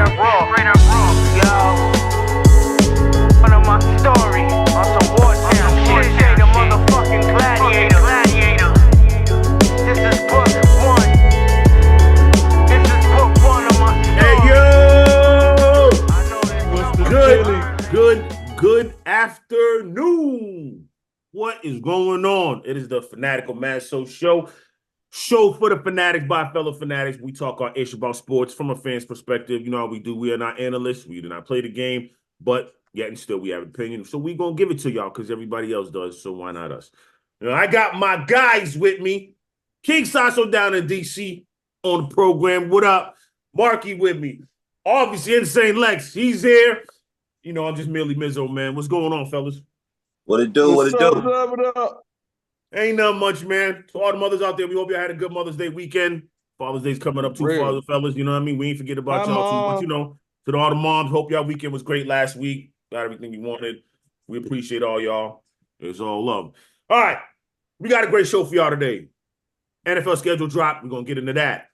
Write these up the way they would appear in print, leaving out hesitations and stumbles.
Yo, one of my story on some Wartown shit. Say the motherfucking gladiator. This is book one. This is book one of my story. Hey yo! I know that. Good afternoon. What is going on? It is the Fanatical Massholes Show. Show for the fanatics by fellow fanatics. We talk our ish about sports from a fan's perspective. You know how we do. We are not analysts. We do not play the game, but yet and still we have an opinion. So we're going to give it to y'all because everybody else does. So why not us? You know, I got my guys with me. King Saso down in D.C. on the program. What up? Marky with me. Obviously, Insane Lex. He's here. You know, I'm just merely Mizzo, man. What's going on, fellas? What it do? What up? Ain't nothing much, man. To all the mothers out there, we hope y'all had a good Mother's Day weekend. Father's Day's coming up too, father fellas. You know what I mean? We ain't forget about y'all too. But, you know, to all the moms, hope y'all weekend was great last week. Got everything we wanted. We appreciate all y'all. It's all love. All right. We got a great show for y'all today. NFL schedule drop. We're going to get into that.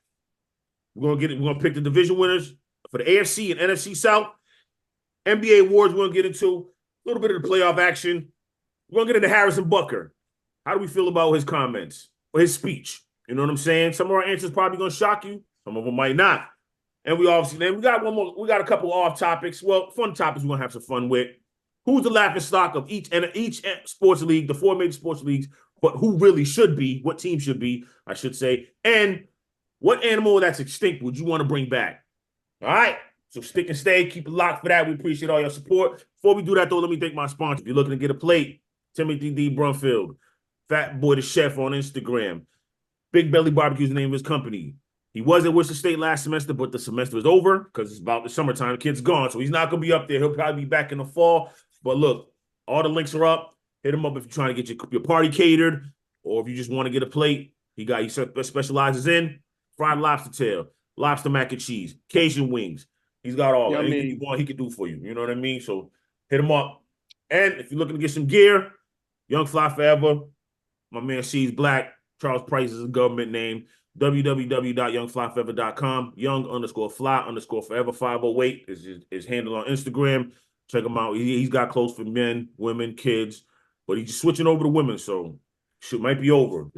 We're going to pick the division winners for the AFC and NFC South. NBA awards we're going to get into. A little bit of the playoff action. We're going to get into Harrison Butker. How do we feel about his comments or his speech? You know what I'm saying? Some of our answers probably going to shock you. Some of them might not. And we got one more. We got a couple off topics. Well, fun topics we're going to have some fun with. Who's the laughing stock of each sports league, the four major sports leagues, but who really should be, what team should be, I should say, and what animal that's extinct would you want to bring back? All right? So stick and stay. Keep it locked for that. We appreciate all your support. Before we do that, though, let me thank my sponsor. If you're looking to get a plate, Timothy D. Brunfield, Fat Boy the Chef on Instagram. Big Belly Barbecue is the name of his company. He was at Worcester State last semester, but the semester is over because it's about the summertime. The kid's gone, so he's not going to be up there. He'll probably be back in the fall. But look, all the links are up. Hit him up if you're trying to get your party catered or if you just want to get a plate. He specializes in fried lobster tail, lobster mac and cheese, Cajun wings. He's got all that. Anything you want, he can do for you. You know what I mean? So hit him up. And if you're looking to get some gear, Young Fly Forever, my man C's Black, Charles Price is a government name, www.youngflyforever.com, young_fly_forever 508 is his handle on Instagram. Check him out. He's got clothes for men, women, kids, but he's just switching over to women, so shit might be over.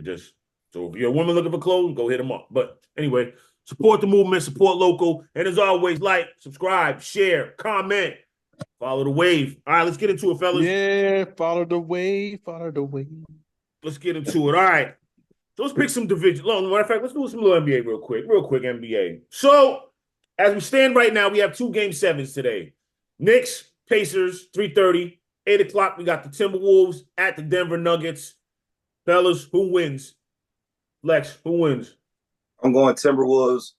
So if you're a woman looking for clothes, go hit him up. But anyway, support the movement, support local, and as always, like, subscribe, share, comment, follow the wave. All right, let's get into it, fellas. Yeah, follow the wave. Let's get into it. All right. So let's pick some division. Matter of fact, let's do some little NBA real quick NBA. So as we stand right now, we have 2 Game 7s today. Knicks, Pacers, 3:30. 8 o'clock, we got the Timberwolves at the Denver Nuggets. Fellas, who wins? Lex, who wins? I'm going Timberwolves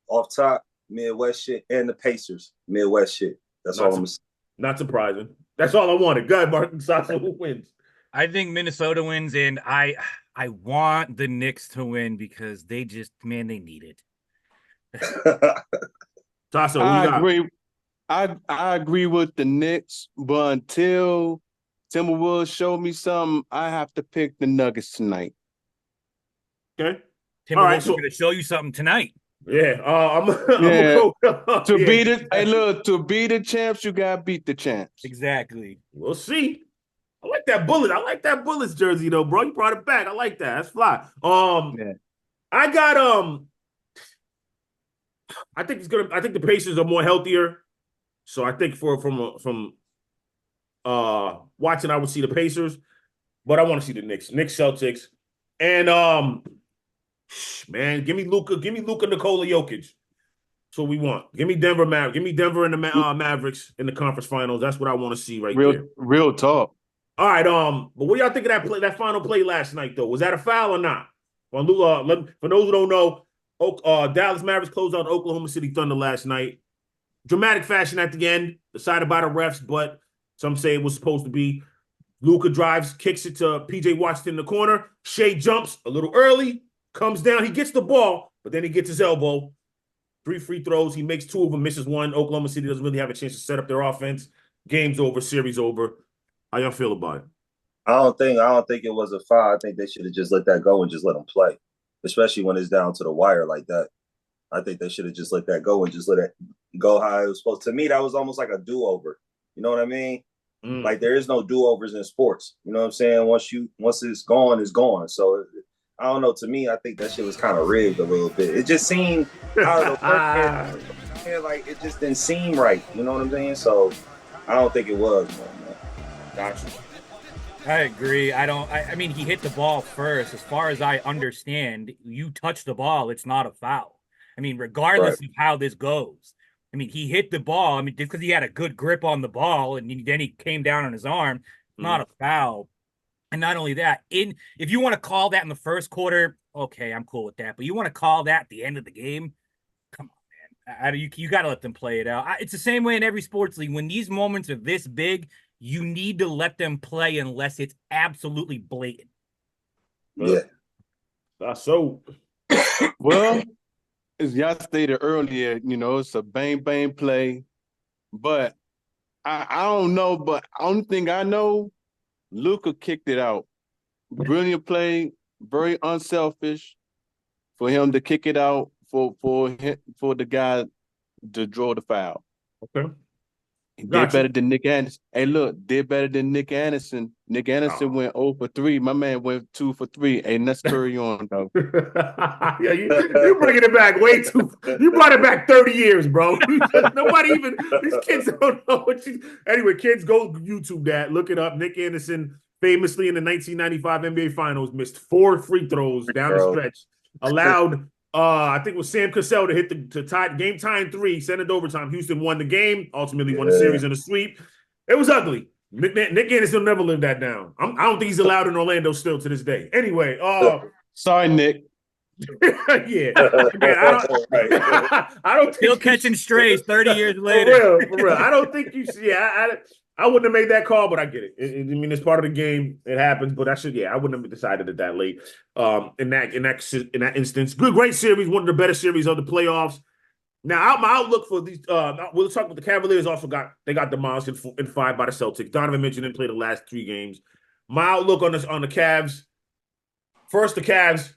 off top, Midwest shit, and the Pacers, Midwest shit. That's all I'm going to say. Not surprising. That's all I wanted. Go ahead, Marky. Saso, who wins? I think Minnesota wins, and I want the Knicks to win because they just, man, they need it. Saso, I agree. I agree with the Knicks, but until Timberwolves show me something, I have to pick the Nuggets tonight. Okay. Timberwolves are going to show you something tonight. Yeah. I'm gonna go. To be the champs, you gotta beat the champs. Exactly. We'll see. I like that bullet. I like that Bullets jersey though, bro. You brought it back. I like that. That's fly. I got I think the Pacers are more healthier. So I think from watching, I would see the Pacers, but I want to see the Knicks, Celtics, and man, give me Luka, Nikola Jokic. That's what we want. Give me Denver and the Mavericks in the conference finals. That's what I want to see there. Real talk. All right, but what do y'all think of that final play last night though? Was that a foul or not? For those who don't know, Dallas Mavericks closed out Oklahoma City Thunder last night. Dramatic fashion at the end, decided by the refs, but some say it was supposed to be. Luka drives, kicks it to P.J. Washington in the corner. Shea jumps a little early, comes down. He gets the ball, but then he gets his elbow. 3 free throws. He makes 2 of them, misses 1. Oklahoma City doesn't really have a chance to set up their offense. Game's over, series over. How y'all feel about it? I don't think it was a foul. I think they should have just let that go and just let them play, especially when it's down to the wire like that. I think they should have just let that go and just let go how it was supposed to. Me, that was almost like a do-over. You know what I mean? Like there is no do-overs in sports. You know what I'm saying? Once it's gone, it's gone. So I don't know. To me, I think that shit was kind of rigged a little bit. It just seemed out of the work. Like it just didn't seem right. You know what I'm saying? So I don't think it was, man. Gotcha. I agree. I mean, he hit the ball first. As far as I understand, you touch the ball, it's not a foul. I mean, regardless of how this goes. I mean, he hit the ball. I mean, just because he had a good grip on the ball and then he came down on his arm, not a foul. And not only that, if you want to call that in the first quarter, okay, I'm cool with that. But you want to call that at the end of the game? Come on, man. You got to let them play it out. It's the same way in every sports league. When these moments are this big, you need to let them play unless it's absolutely blatant. Yeah. So, well, as y'all stated earlier, it's a bang play, but I don't know. But only thing I know, Luka kicked it out. Brilliant play, very unselfish for him to kick it out for the guy to draw the foul. Okay. He did better than Nick Anderson. Hey, look, did better than Nick Anderson. Nick Anderson went 0 for 3. My man went 2 for 3. Hey, let's carry on, though. Yeah, you're bringing it back way too. You brought it back 30 years, bro. Nobody even, these kids don't know what you. Anyway, kids, go YouTube that. Look it up. Nick Anderson, famously in the 1995 NBA Finals, missed 4 free throws down the stretch. Allowed, I think it was Sam Cassell to hit to tie game tying 3, send it to overtime. Houston won the game, ultimately won the series in a sweep. It was ugly. Nick Anderson will never live that down. I don't think he's allowed in Orlando still to this day. Anyway, sorry, Nick. Yeah, man, I don't Still think catching strays 30 years later. For real. I don't think you see. I wouldn't have made that call, but I get it. I mean, it's part of the game. It happens, but I wouldn't have decided it that late. In that instance, great series, one of the better series of the playoffs. Now, my outlook for these, we'll talk about the Cavaliers. Also got demolished in 5 by the Celtics. Donovan Mitchell didn't play the last 3 games. My outlook on the Cavs. First, the Cavs.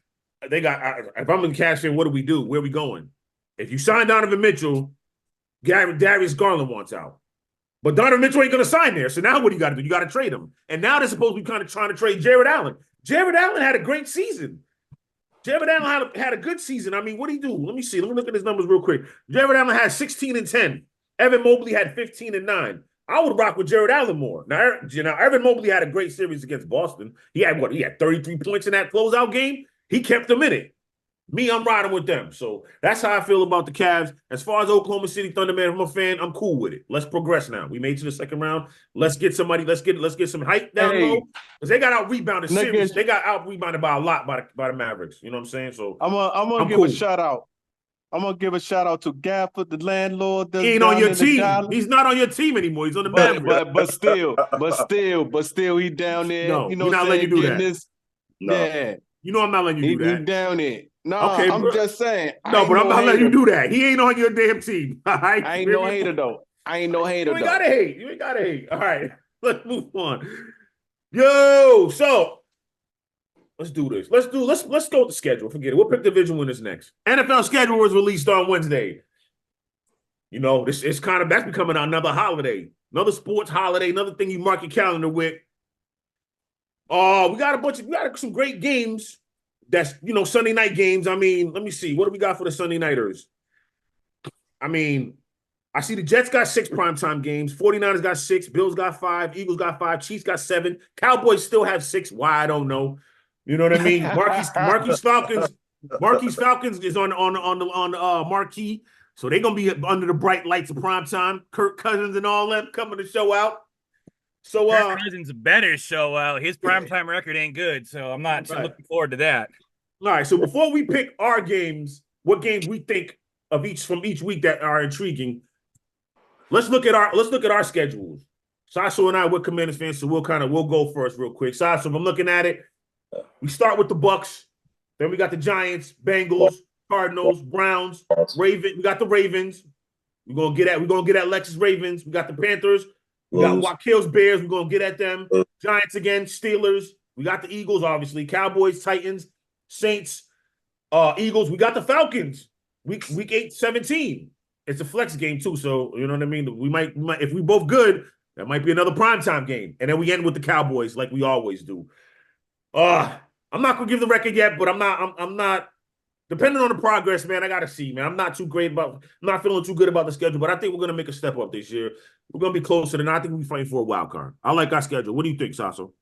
They got. If I'm in the Cavs fan, what do we do? Where are we going? If you sign Donovan Mitchell, Darius Garland wants out. But Donovan Mitchell ain't going to sign there. So now what do you got to do? You got to trade him. And now they're supposed to be kind of trying to trade Jared Allen. Jared Allen had a great season. Jared Allen had a good season. I mean, what did he do? Let me see. Let me look at his numbers real quick. Jared Allen had 16 and 10. Evan Mobley had 15 and 9. I would rock with Jared Allen more. Now, Evan Mobley had a great series against Boston. He had 33 points in that closeout game. He kept them in it. Me, I'm riding with them. So that's how I feel about the Cavs. As far as Oklahoma City Thunder, man, if I'm a fan, I'm cool with it. Let's progress now. We made it to the second round. Let's get somebody. Let's get some hype down low because they got out rebounded series. They got out rebounded by a lot by the Mavericks. You know what I'm saying? So I'm gonna give a shout out. I'm gonna give a shout out to Gafford, the landlord. He ain't on your team. He's not on your team anymore. He's on the Mavericks. But still, he down there. No, you know, we're not letting you do that. No. Yeah, you know I'm not letting you do that. He down there. No, okay, I'm just saying. No, but I'm not letting you do that. He ain't on your damn team. All right? I ain't no hater though. You ain't gotta hate. You ain't gotta hate. All right, let's move on. Yo, so let's do this. Let's go with the schedule. Forget it. We'll pick division winners next. NFL schedule was released on Wednesday. You know, that's becoming another holiday, another sports holiday, another thing you mark your calendar with. We got some great games. That's, Sunday night games. I mean, let me see. What do we got for the Sunday nighters? I mean, I see the Jets got 6 primetime games. 49ers got 6. Bills got 5. Eagles got 5. Chiefs got 7. Cowboys still have 6. Why? I don't know. You know what I mean? Marky's Falcons is on the marquee. So they're going to be under the bright lights of primetime. Kirk Cousins and all them coming to show out. So Kirk Cousins better show out. His primetime record ain't good, so I'm not looking forward to that. All right, so before we pick our games, what games we think of from each week that are intriguing, let's look at our schedules. Saso and I, we're Commanders fans, so we'll go first real quick. Saso, if I'm looking at it, we start with the Bucks, then we got the Giants, Bengals, Cardinals, Browns, Ravens. We got the Ravens. We're gonna get at Lexus Ravens. We got the Panthers. We got Wakil's Bears. We're going to get at them. Giants again. Steelers. We got the Eagles, obviously. Cowboys, Titans, Saints, Eagles. We got the Falcons. Week 8, 17. it's a flex game too. So you know what I mean. We might if we both good, that might be another primetime game, and then we end with the Cowboys like we always do. I'm not gonna give the record yet, but I'm not. Depending on the progress, man, I gotta see, man. I'm not feeling too good about the schedule, but I think we're gonna make a step up this year. We're gonna be closer than I think we're fighting for a wild card. I like our schedule. What do you think, Saso?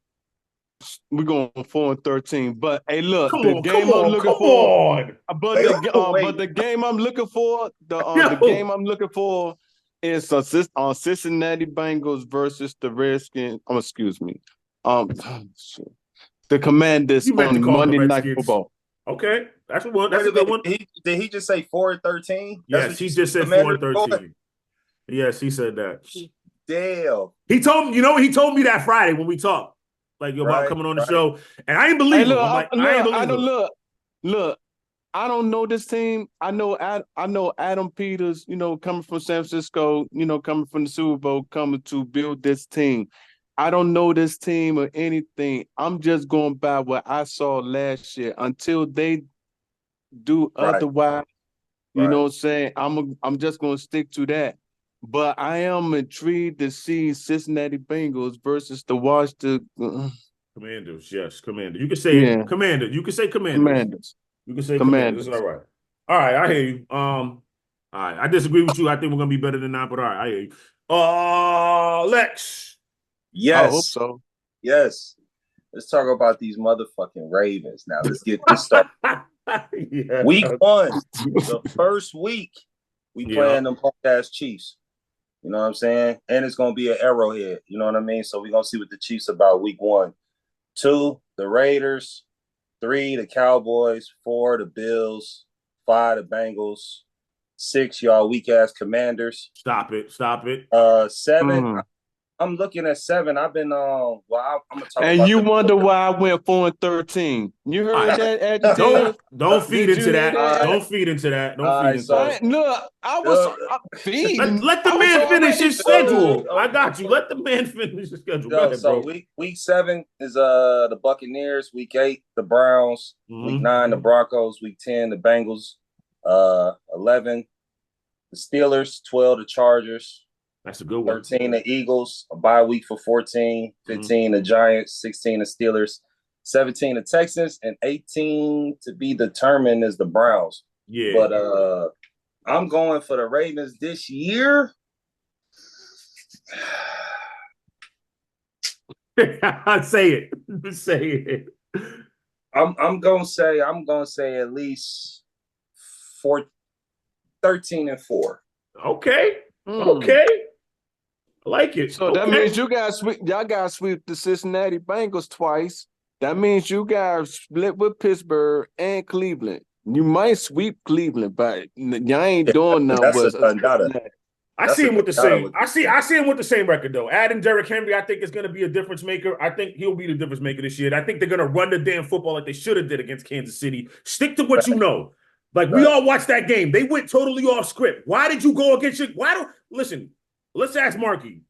We're going 4-13. But hey, look, Come the on, game come I'm on, looking come for. on. But the game I'm looking for, the game I'm looking for is Cincinnati Bengals versus the Redskins. Excuse me. The Commanders You meant to on call them Monday the Night Redskins. Football. Okay, that's one. That's a good one. Did he just say 4-13? Yes, he just said 4-13. Yes, he said that. Damn. He told me, he told me that Friday when we talked, like about coming on the show, and I ain't believe him. I'm like, I ain't believe him. Look, I don't know this team. I know Adam Peters, coming from San Francisco, coming from the Super Bowl, coming to build this team. I don't know this team or anything. I'm just going by what I saw last year. Until they do otherwise, you know what I'm saying? I'm just going to stick to that. But I am intrigued to see Cincinnati Bengals versus the Washington Commanders. Yes, Commander. You can say it. Commander. You can say Commanders. You can say Commanders. All right. All right, I hear you. All right, I disagree with you. I think we're gonna be better than that, but all right, I hear you. Lex. Yes. I hope so. Yes. Let's talk about these motherfucking Ravens now. Let's get this started. Week 1, the first week, we playing them punk-ass Chiefs. You know what I'm saying? And it's going to be an Arrowhead. You know what I mean? So we're going to see what the Chiefs about week 1. 2, the Raiders. 3, the Cowboys. 4, the Bills. 5, the Bengals. 6, y'all weak-ass Commanders. Stop it. 7, I'm looking at 7. I've been I'm gonna talk and about you wonder why I went 4-13. You heard that, adjective? Don't feed into that. Don't feed into that. Don't feed into that. Look, I was feeding. Let the man finish his schedule. I got you. Let the man finish his schedule. Go ahead, so bro. week 7 is the Buccaneers. Week 8, the Browns. Week 9, the Broncos. Week 10, the Bengals. 11, the Steelers. 12, the Chargers. That's a good one. 13, the Eagles, a bye week for 14. 15, the Giants. 16, the Steelers. 17, the Texans. And 18 to be determined is the Browns. Yeah. But I'm going for the Ravens this year. Say it. Say it. I'm gonna say at least 13-4. Okay. Okay. I like it. So that means y'all got to sweep the Cincinnati Bengals twice. That means you guys split with Pittsburgh and Cleveland. You might sweep Cleveland, but y'all ain't doing nothing. I see him with the same. I see him with the same record though. Adding Derrick Henry, I think is going to be a difference maker. I think he'll be the difference maker this year. I think they're going to run the damn football like they should have did against Kansas City. Stick to what you know. Like we all watched that game. They went totally off script. Why did you go against listen? Let's ask Marky.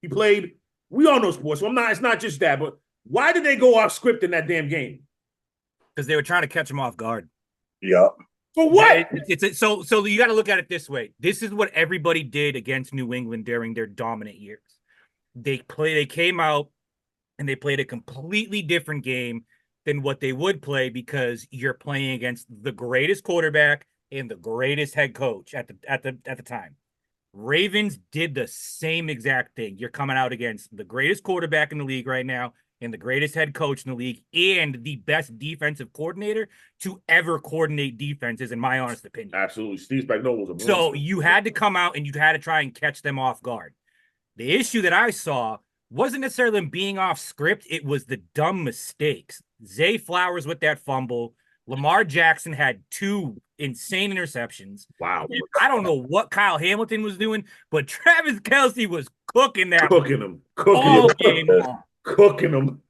He played. We all know sports. So it's not just that, but why did they go off script in that damn game? Because they were trying to catch him off guard. Yeah. For what? So you got to look at it this way. This is what everybody did against New England during their dominant years. They came out and they played a completely different game than what they would play because you're playing against the greatest quarterback and the greatest head coach at the time. Ravens did the same exact thing. You're coming out against the greatest quarterback in the league right now and the greatest head coach in the league and the best defensive coordinator to ever coordinate defenses, in my honest opinion. Absolutely. Steve Spagnuolo was a monster. So you had to come out and you had to try and catch them off guard. The issue that I saw wasn't necessarily them being off script. It was the dumb mistakes. Zay Flowers with that fumble. Lamar Jackson had 2 insane interceptions. Wow. I don't know what Kyle Hamilton was doing, but Travis Kelce was cooking that. Cooking him. Cooking him.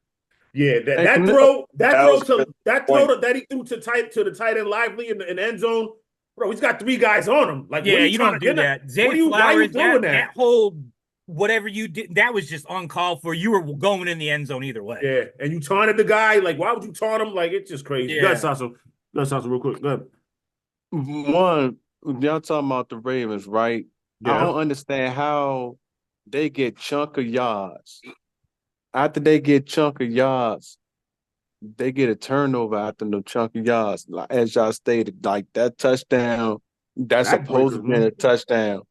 Yeah, that throw that he threw to the tight end Lively in the end zone. Bro, he's got 3 guys on him. Like, yeah, you don't do that. Zay Flowers, why are you doing that whole whatever you did, that was just uncalled for. You were going in the end zone either way. Yeah, and you taunted the guy. Like, why would you taunt him? Like, it's just crazy. Yeah. Go ahead, Saso. Real quick. Go ahead. One, y'all talking about the Ravens, right? I don't understand how they get chunk of yards. After they get chunk of yards, they get a turnover after the chunk of yards. Like, as y'all stated, like that touchdown, that's supposed to be a touchdown.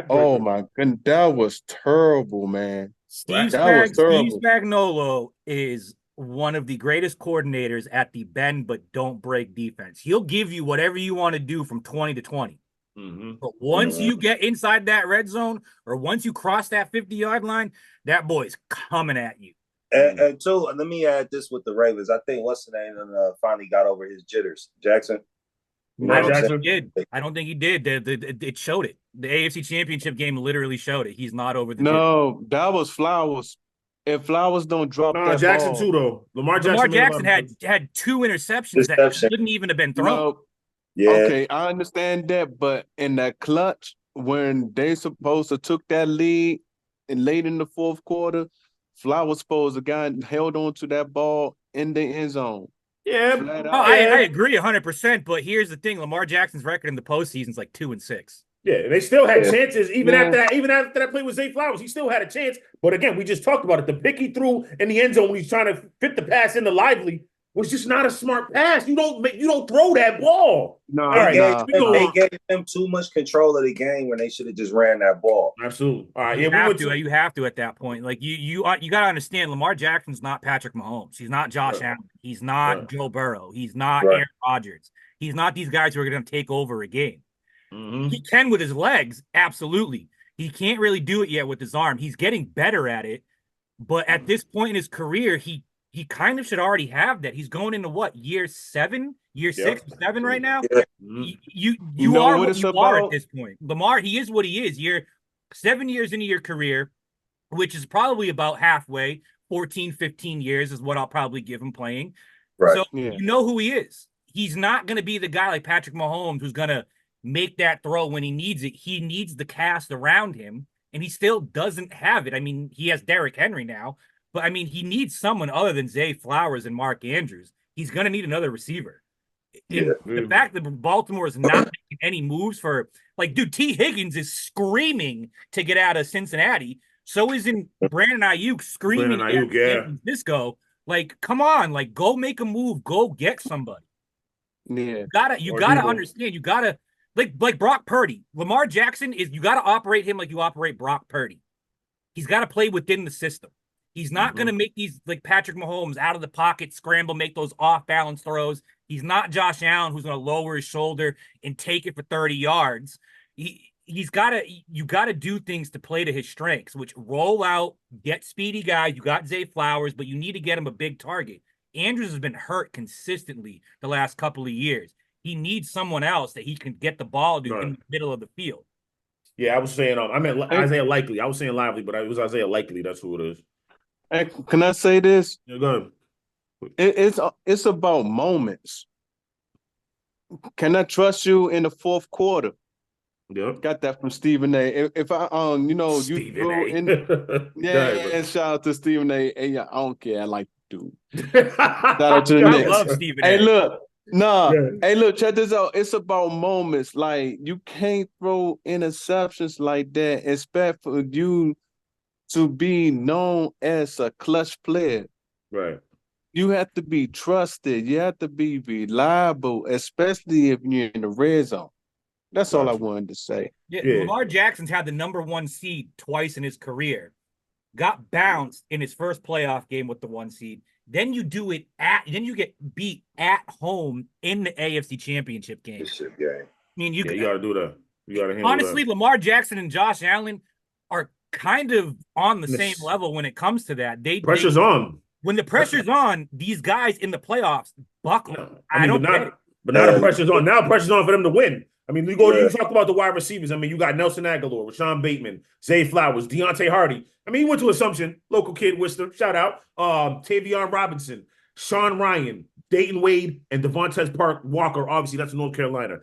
Oh my goodness, that was terrible, man. Steve Spagnuolo is one of the greatest coordinators at the bend but don't break defense. He'll give you whatever you want to do from 20 to 20. But once you get inside that red zone or once you cross that 50-yard line, that boy's coming at you. And two, let me add this with the Ravens. I think what's the name finally got over his jitters. Jackson. I don't think he did. I don't think he did. It showed it. The AFC Championship game literally showed it. He's not over the jitters. That was Flowers. If Flowers don't drop that Jackson ball, too though. Lamar Jackson had 2 interceptions that shouldn't even have been thrown. No. Yeah. Okay, I understand that, but in that clutch, when they supposed to took that lead and late in the fourth quarter, Flowers supposed to got held on to that ball in the end zone. Yeah, I agree 100%. But here's the thing: Lamar Jackson's record in the postseason is like 2-6. Yeah, they still had chances even after that play with Zay Flowers. He still had a chance. But again, we just talked about it. The pick he threw in the end zone when he's trying to fit the pass into Lively was just not a smart pass. You don't throw that ball. No, they gave them too much control of the game when they should have just ran that ball. Absolutely. All right, you have to at that point. Like you got to understand, Lamar Jackson's not Patrick Mahomes. He's not Josh Allen. He's not Joe Burrow. He's not Aaron Rodgers. He's not these guys who are going to take over a game. He can with his legs, absolutely. He can't really do it yet with his arm. He's getting better at it, but at this point in his career, he kind of should already have that. He's going into what, year 7, year 6, 7 right now. You are what you are at this point. Lamar, he is what he is. You're 7 years into your career, which is probably about halfway. 14, 15 years is what I'll probably give him playing. Right. So you know who he is. He's not going to be the guy like Patrick Mahomes who's going to make that throw when he needs it. He needs the cast around him, and he still doesn't have it. I mean, he has Derrick Henry now, but I mean, he needs someone other than Zay Flowers and Mark Andrews. He's going to need another receiver. The fact that Baltimore is not making any moves for, like, dude, T. Higgins is screaming to get out of Cincinnati. So isn't Brandon Ayuk screaming at San Francisco. Like, come on, like, go make a move. Go get somebody. Yeah. You gotta understand. You gotta, like Brock Purdy. Lamar Jackson is, you gotta operate him like you operate Brock Purdy. He's got to play within the system. He's not going to make these, like Patrick Mahomes, out of the pocket, scramble, make those off-balance throws. He's not Josh Allen, who's going to lower his shoulder and take it for 30 yards. You got to do things to play to his strengths, which roll out, get speedy guys. You got Zay Flowers, but you need to get him a big target. Andrews has been hurt consistently the last couple of years. He needs someone else that he can get the ball to in the middle of the field. Yeah, I was saying, I meant Isaiah Likely. I was saying Lively, but it was Isaiah Likely. That's who it is. Hey, can I say this? Yeah, go ahead. It's about moments. Can I trust you in the fourth quarter? Yeah, got that from Stephen A. If I you throw in, and shout out to Stephen A. Hey, I don't care. I like dude. Shout out to the Knicks. I love Stephen A. Hey, look. Hey, look, check this out. It's about moments. Like, you can't throw interceptions like that. Expect for you to be known as a clutch player. Right. You have to be trusted. You have to be reliable, especially if you're in the red zone. That's all I wanted to say. Yeah. Lamar Jackson's had the number 1 seed twice in his career. Got bounced in his first playoff game with the 1 seed. Then you get beat at home in the AFC Championship game. I mean, you got to do that. You got to handle honestly, that. Lamar Jackson and Josh Allen are kind of on the same level when it comes to that. Pressure's on. When the pressure's on, these guys in the playoffs buckle. Yeah. But now the pressure's on. Now pressure's on for them to win. I mean, you talk about the wide receivers. I mean, you got Nelson Aguilar, Rashawn Bateman, Zay Flowers, Deontay Hardy. I mean, he went to Assumption, local kid, Worcester. Shout out. Tavion Robinson, Sean Ryan, Dayton Wade, and Devontae Park Walker. Obviously, that's North Carolina.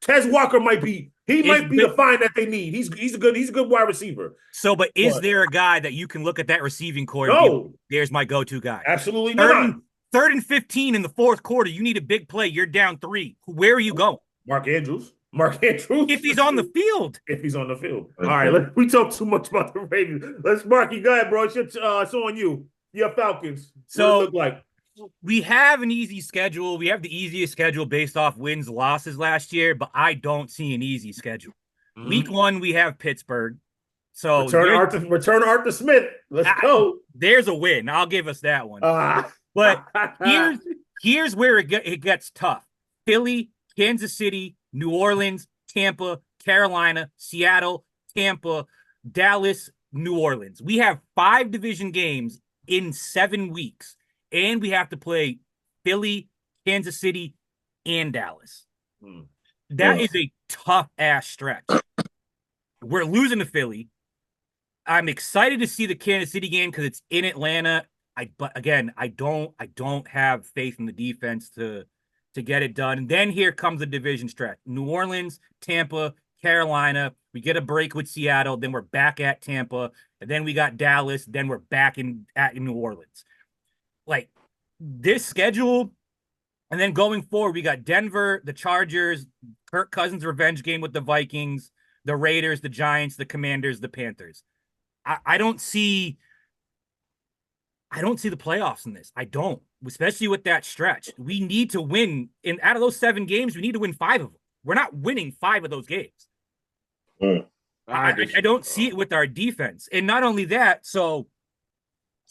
Tez Walker might be the find that they need. He's a good wide receiver. So, but is there a guy that you can look at that receiving core? No. There's my go-to guy. Absolutely not. 3rd and 15 in the fourth quarter. You need a big play. You're down 3. Where are you going? Mark Andrews. Mark Andrews. If he's on the field. If he's on the field. All right, we talk too much about the Ravens. Let's, Marky, go ahead, bro. It's on you. Your Falcons. So, what it look like? We have an easy schedule. We have the easiest schedule based off wins, losses last year, but I don't see an easy schedule. Mm-hmm. Week 1, we have Pittsburgh. So return Arthur Smith. Let's go. There's a win. I'll give us that one. But here's where it gets tough. Philly, Kansas City, New Orleans, Tampa, Carolina, Seattle, Tampa, Dallas, New Orleans. We have 5 division games in 7 weeks, and we have to play Philly, Kansas City, and Dallas. That is a tough-ass stretch. We're losing to Philly. I'm excited to see the Kansas City game because it's in Atlanta. But again, I don't have faith in the defense to get it done. And then here comes the division stretch. New Orleans, Tampa, Carolina. We get a break with Seattle. Then we're back at Tampa. And then we got Dallas. Then we're back in New Orleans. Like, this schedule, and then going forward, we got Denver, the Chargers, Kirk Cousins' revenge game with the Vikings, the Raiders, the Giants, the Commanders, the Panthers. I don't see the playoffs in this. I don't, especially with that stretch. We need to win. Out of those 7 games, we need to win 5 of them. We're not winning 5 of those games. I don't see it with our defense. And not only that, so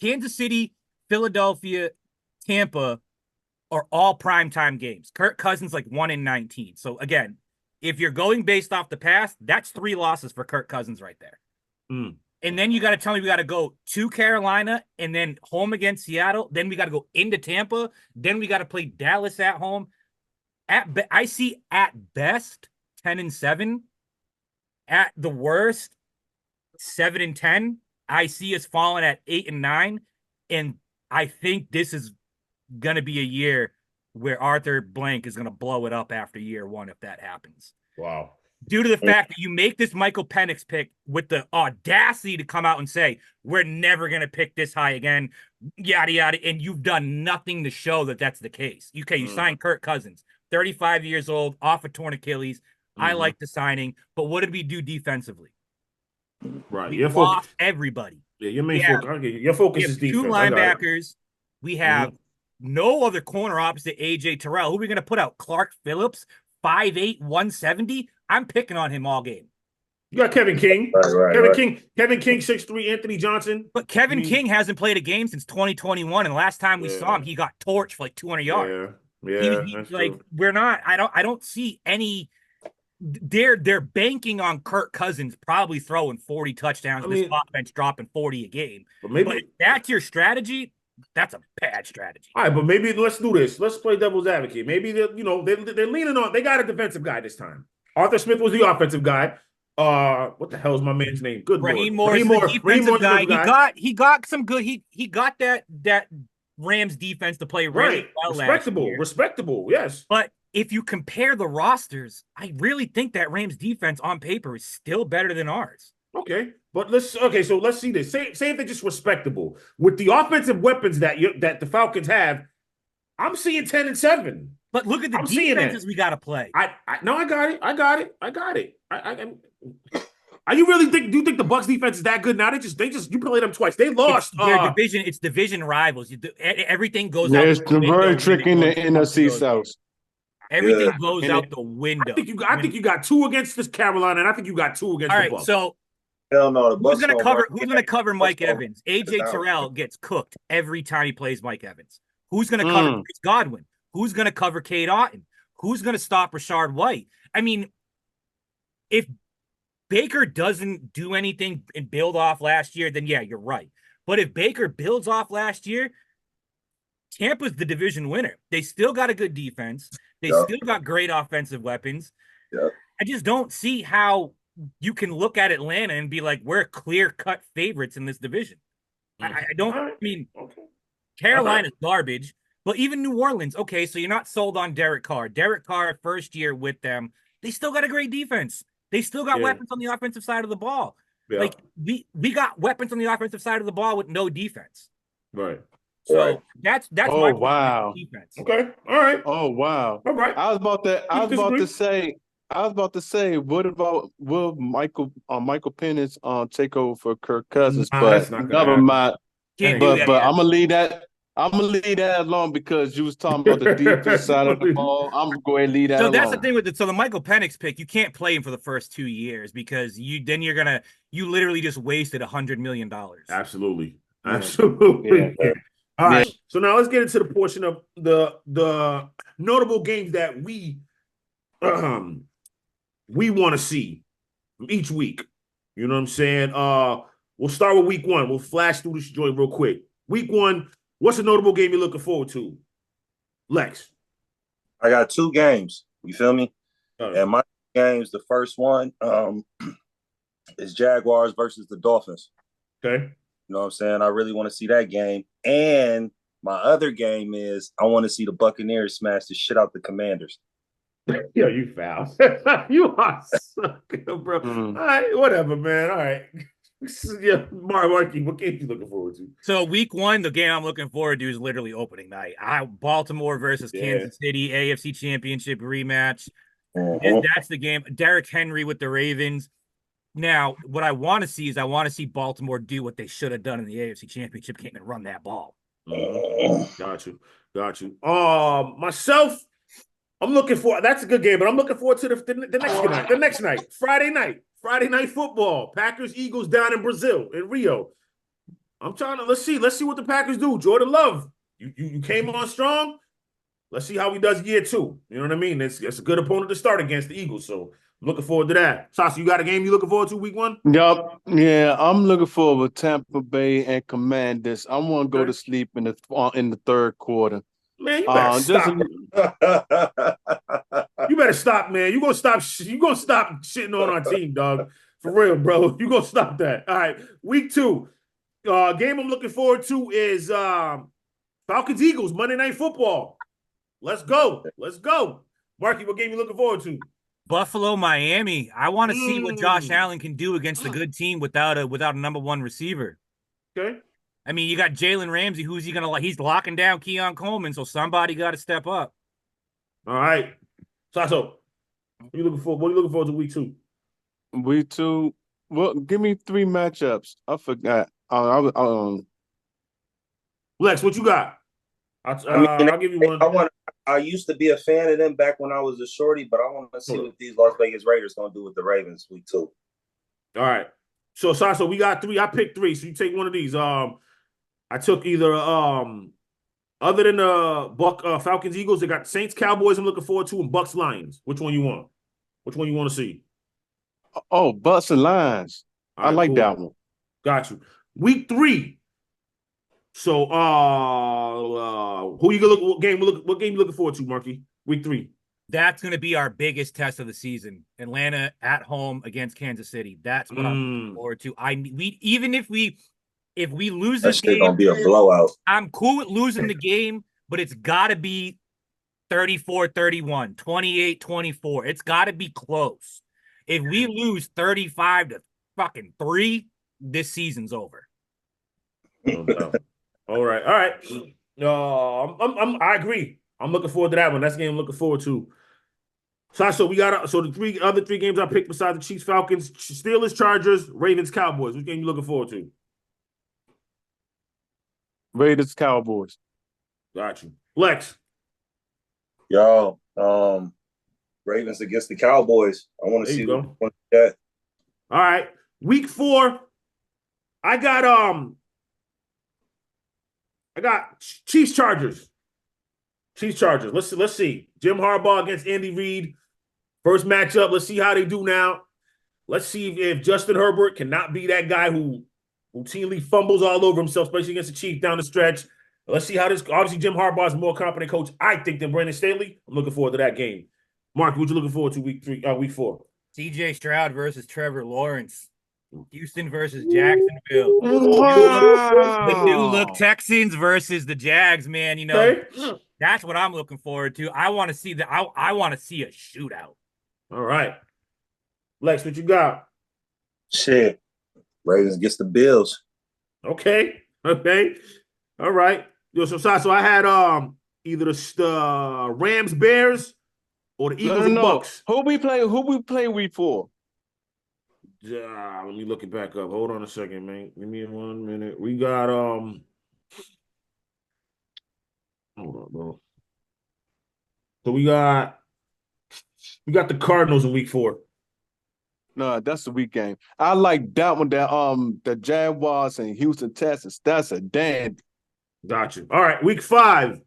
Kansas City, Philadelphia, Tampa are all primetime games. Kirk Cousins like 1-19. So again, if you're going based off the past, that's 3 losses for Kirk Cousins right there. And then you got to tell me we got to go to Carolina and then home against Seattle. Then we got to go into Tampa. Then we got to play Dallas at home. I see at best 10-7. At the worst 7-10. I see us falling at 8-9. And I think this is going to be a year where Arthur Blank is going to blow it up after year 1 if that happens. Wow. Due to the fact that you make this Michael Penix pick with the audacity to come out and say, we're never going to pick this high again, yada, yada, and you've done nothing to show that that's the case. Okay, you signed Kirk Cousins, 35 years old, off a torn Achilles. I like the signing, but what did we do defensively? Right. We lost everybody. Yeah, your focus is defense. 2 linebackers. We have no other corner opposite A.J. Terrell. Who are we going to put out? Clark Phillips, 5'8", 170? I'm picking on him all game. You got Kevin King. Kevin King, 6'3", Anthony Johnson. But Kevin King hasn't played a game since 2021, and last time we saw him, he got torched for like 200 yards. He's like, true. We're not. I don't see any. They're banking on Kirk Cousins probably throwing 40 touchdowns. This offense dropping 40 a game. But if that's your strategy, that's a bad strategy. All right, but maybe let's do this. Let's play devil's advocate. Maybe they're leaning on. They got a defensive guy this time. Arthur Smith was the offensive guy. What the hell is my man's name? Good Raheem Moore, defensive guy. He got some good. He got that Rams defense to play really well. Respectable. Yes, but if you compare the rosters, I really think that Rams defense on paper is still better than ours. Okay, but so let's see this. Say if they're just respectable with the offensive weapons that the Falcons have. I'm seeing 10-7. But look at the defenses we got to play. I got it. Are you really do you think the Bucs defense is that good now? They just you played them twice. They lost. It's division rivals. Everything goes out. There's the very trick in the NFC South. Everything goes out the window. I think you got 2 against this Carolina, and I think you got 2 against the Bucs. All right, so hell no, who's gonna cover Mike Evans? AJ Terrell gets cooked every time he plays Mike Evans. Who's gonna cover Chris Godwin? Who's going to cover Cade Otton? Who's going to stop Rashard White? I mean, if Baker doesn't do anything and build off last year, then yeah, you're right. But if Baker builds off last year, Tampa's the division winner. They still got a good defense. They still got great offensive weapons. I just don't see how you can look at Atlanta and be like, we're clear-cut favorites in this division. I mean, Carolina's garbage. But even New Orleans, okay, so you're not sold on Derek Carr. Derek Carr, first year with them, they still got a great defense. They still got weapons on the offensive side of the ball. Yeah. Like, we got weapons on the offensive side of the ball with no defense. Right. So that's my defense. Okay. All right. Oh wow. All right. I was about to I was about to say, what about will Michael Penix take over for Kirk Cousins? Nah, but that's not gonna never happen. mind. Can't do that. But yet. I'm gonna leave that. I'm gonna leave that alone because you was talking about the defense side of the ball. I'm gonna go ahead and leave that So alone. that's the thing with it. So the Michael Penix pick, you can't play him for the first 2 years because you literally just wasted $100 million. Absolutely. Yeah. Absolutely. Yeah. All right. So now let's get into the portion of the notable games that we want to see each week. You know what I'm saying? We'll start with week 1. We'll flash through this joint real quick. Week 1, what's a notable game you're looking forward to? Lex. I got 2 games. You feel me? Right. And my games, the first one is Jaguars versus the Dolphins. Okay. You know what I'm saying? I really want to see that game. And my other game is I want to see the Buccaneers smash the shit out the Commanders. Yo, you foul. You are sucker, bro. All right, whatever, man. All right. Yeah, Marky, what game you looking forward to? So week 1, the game I'm looking forward to is literally opening night. Baltimore versus Kansas City, AFC Championship rematch. That's the game. Derrick Henry with the Ravens. Now, what I want to see is Baltimore do what they should have done in the AFC Championship game and run that ball. Got you. Myself, I'm looking for that's a good game, but I'm looking forward to the next night, Friday night football. Packers Eagles down in Brazil, in Rio. I'm trying to let's see what the Packers do. Jordan Love, you came on strong. Let's see how he does year 2. You know what I mean? It's a good opponent to start against the Eagles, so I'm looking forward to that. Saso, you got a game you looking forward to week 1? Yup. Yeah, I'm looking forward to Tampa Bay and Commanders. I want to go to sleep in the third quarter. Man, you better stop. You better stop, man. You gonna stop shitting on our team, dog. For real, bro. You gonna stop that. All right. Week 2. Game I'm looking forward to is Falcons Eagles, Monday Night Football. Let's go. Marky, what game you looking forward to? Buffalo, Miami. I want to see what Josh Allen can do against a good team without a number 1 receiver. Okay. I mean, you got Jalen Ramsey. Who's he gonna? He's locking down Keon Coleman, so somebody got to step up. All right, Saso, what are you looking forward to week 2? Week 2. Well, give me 3 matchups. I forgot. Lex, what you got? I'll give you one. I used to be a fan of them back when I was a shorty, but I want to see what these Las Vegas Raiders gonna do with the Ravens week 2. All right. So Saso, we got 3. I picked 3. So you take one of these. I took either other than the Falcons Eagles, they got Saints Cowboys I'm looking forward to, and Bucks Lions. Which one you want? Which one you want to see? Oh, Bucks and Lions. All right, I like cool. that one. Got you. Week 3. So what game you looking forward to, Marky? Week 3. That's going to be our biggest test of the season. Atlanta at home against Kansas City. That's what I'm looking forward to. If we lose this game, gonna be a blowout. I'm cool with losing the game, but it's got to be 34-31, 28-24. It's got to be close. If we lose 35-3, this season's over. All right. I agree. I'm looking forward to that one. That's the game I'm looking forward to. So we got the other 3 games I picked besides the Chiefs, Falcons, Steelers, Chargers, Ravens, Cowboys. Which game you looking forward to? Raiders, Cowboys. Got you. Lex. Yo, Ravens against the Cowboys. I want to see that. All right. Week 4. I got Chiefs Chargers. Let's see. Jim Harbaugh against Andy Reid. First matchup. Let's see how they do now. Let's see if Justin Herbert cannot be that guy who routinely fumbles all over himself, especially against the Chiefs down the stretch. Let's see how this. Obviously, Jim Harbaugh is a more competent coach, I think, than Brandon Staley. I'm looking forward to that game. Mark, what you looking forward to week 4? CJ Stroud versus Trevor Lawrence. Houston versus Jacksonville. Wow. The new look Texans versus the Jags, man. You know, that's what I'm looking forward to. I want to see I want to see a shootout. All right. Lex, what you got? Shit. Ravens gets the Bills. Okay. All right. Yo, so I had either the Rams Bears or the Eagles and Bucks? Who we play week 4? Let me look it back up. Hold on a second, man. Give me 1 minute. We got hold on, bro. So we got the Cardinals in week 4. No, that's the week game. I like that one. That the Jaguars and Houston Texans. That's a damn. Gotcha. All right, week 5.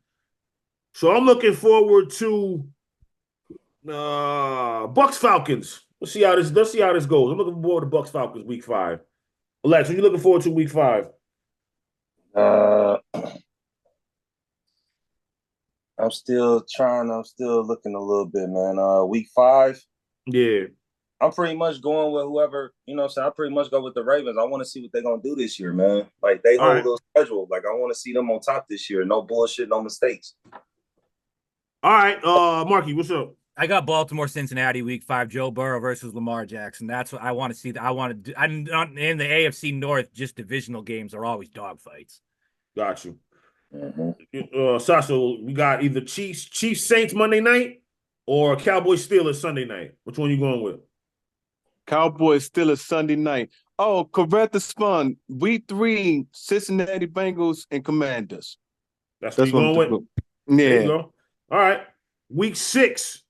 So I'm looking forward to Bucks Falcons. Let's see how this goes. I'm looking forward to Bucks Falcons week 5. Alex, what are you looking forward to week 5? I'm still looking a little bit, man. Week 5. Yeah. I'm pretty much going with whoever, you know what I'm saying? I pretty much go with the Ravens. I want to see what they're going to do this year, man. Like, they whole little schedule. Like, I want to see them on top this year. No bullshit, no mistakes. All right, Marky, what's up? I got Baltimore, Cincinnati, week 5, Joe Burrow versus Lamar Jackson. That's what I want to see. I'm not in the AFC North, just divisional games are always dogfights. Got you. Mm-hmm. Saso, we got either Chiefs Saints Monday night or Cowboys Steelers Sunday night. Which one you going with? Cowboys Steelers Sunday night. Oh, correct the spun. Week 3, Cincinnati Bengals and Commanders. That's what you going with? Yeah. There you go. All right. Week 6.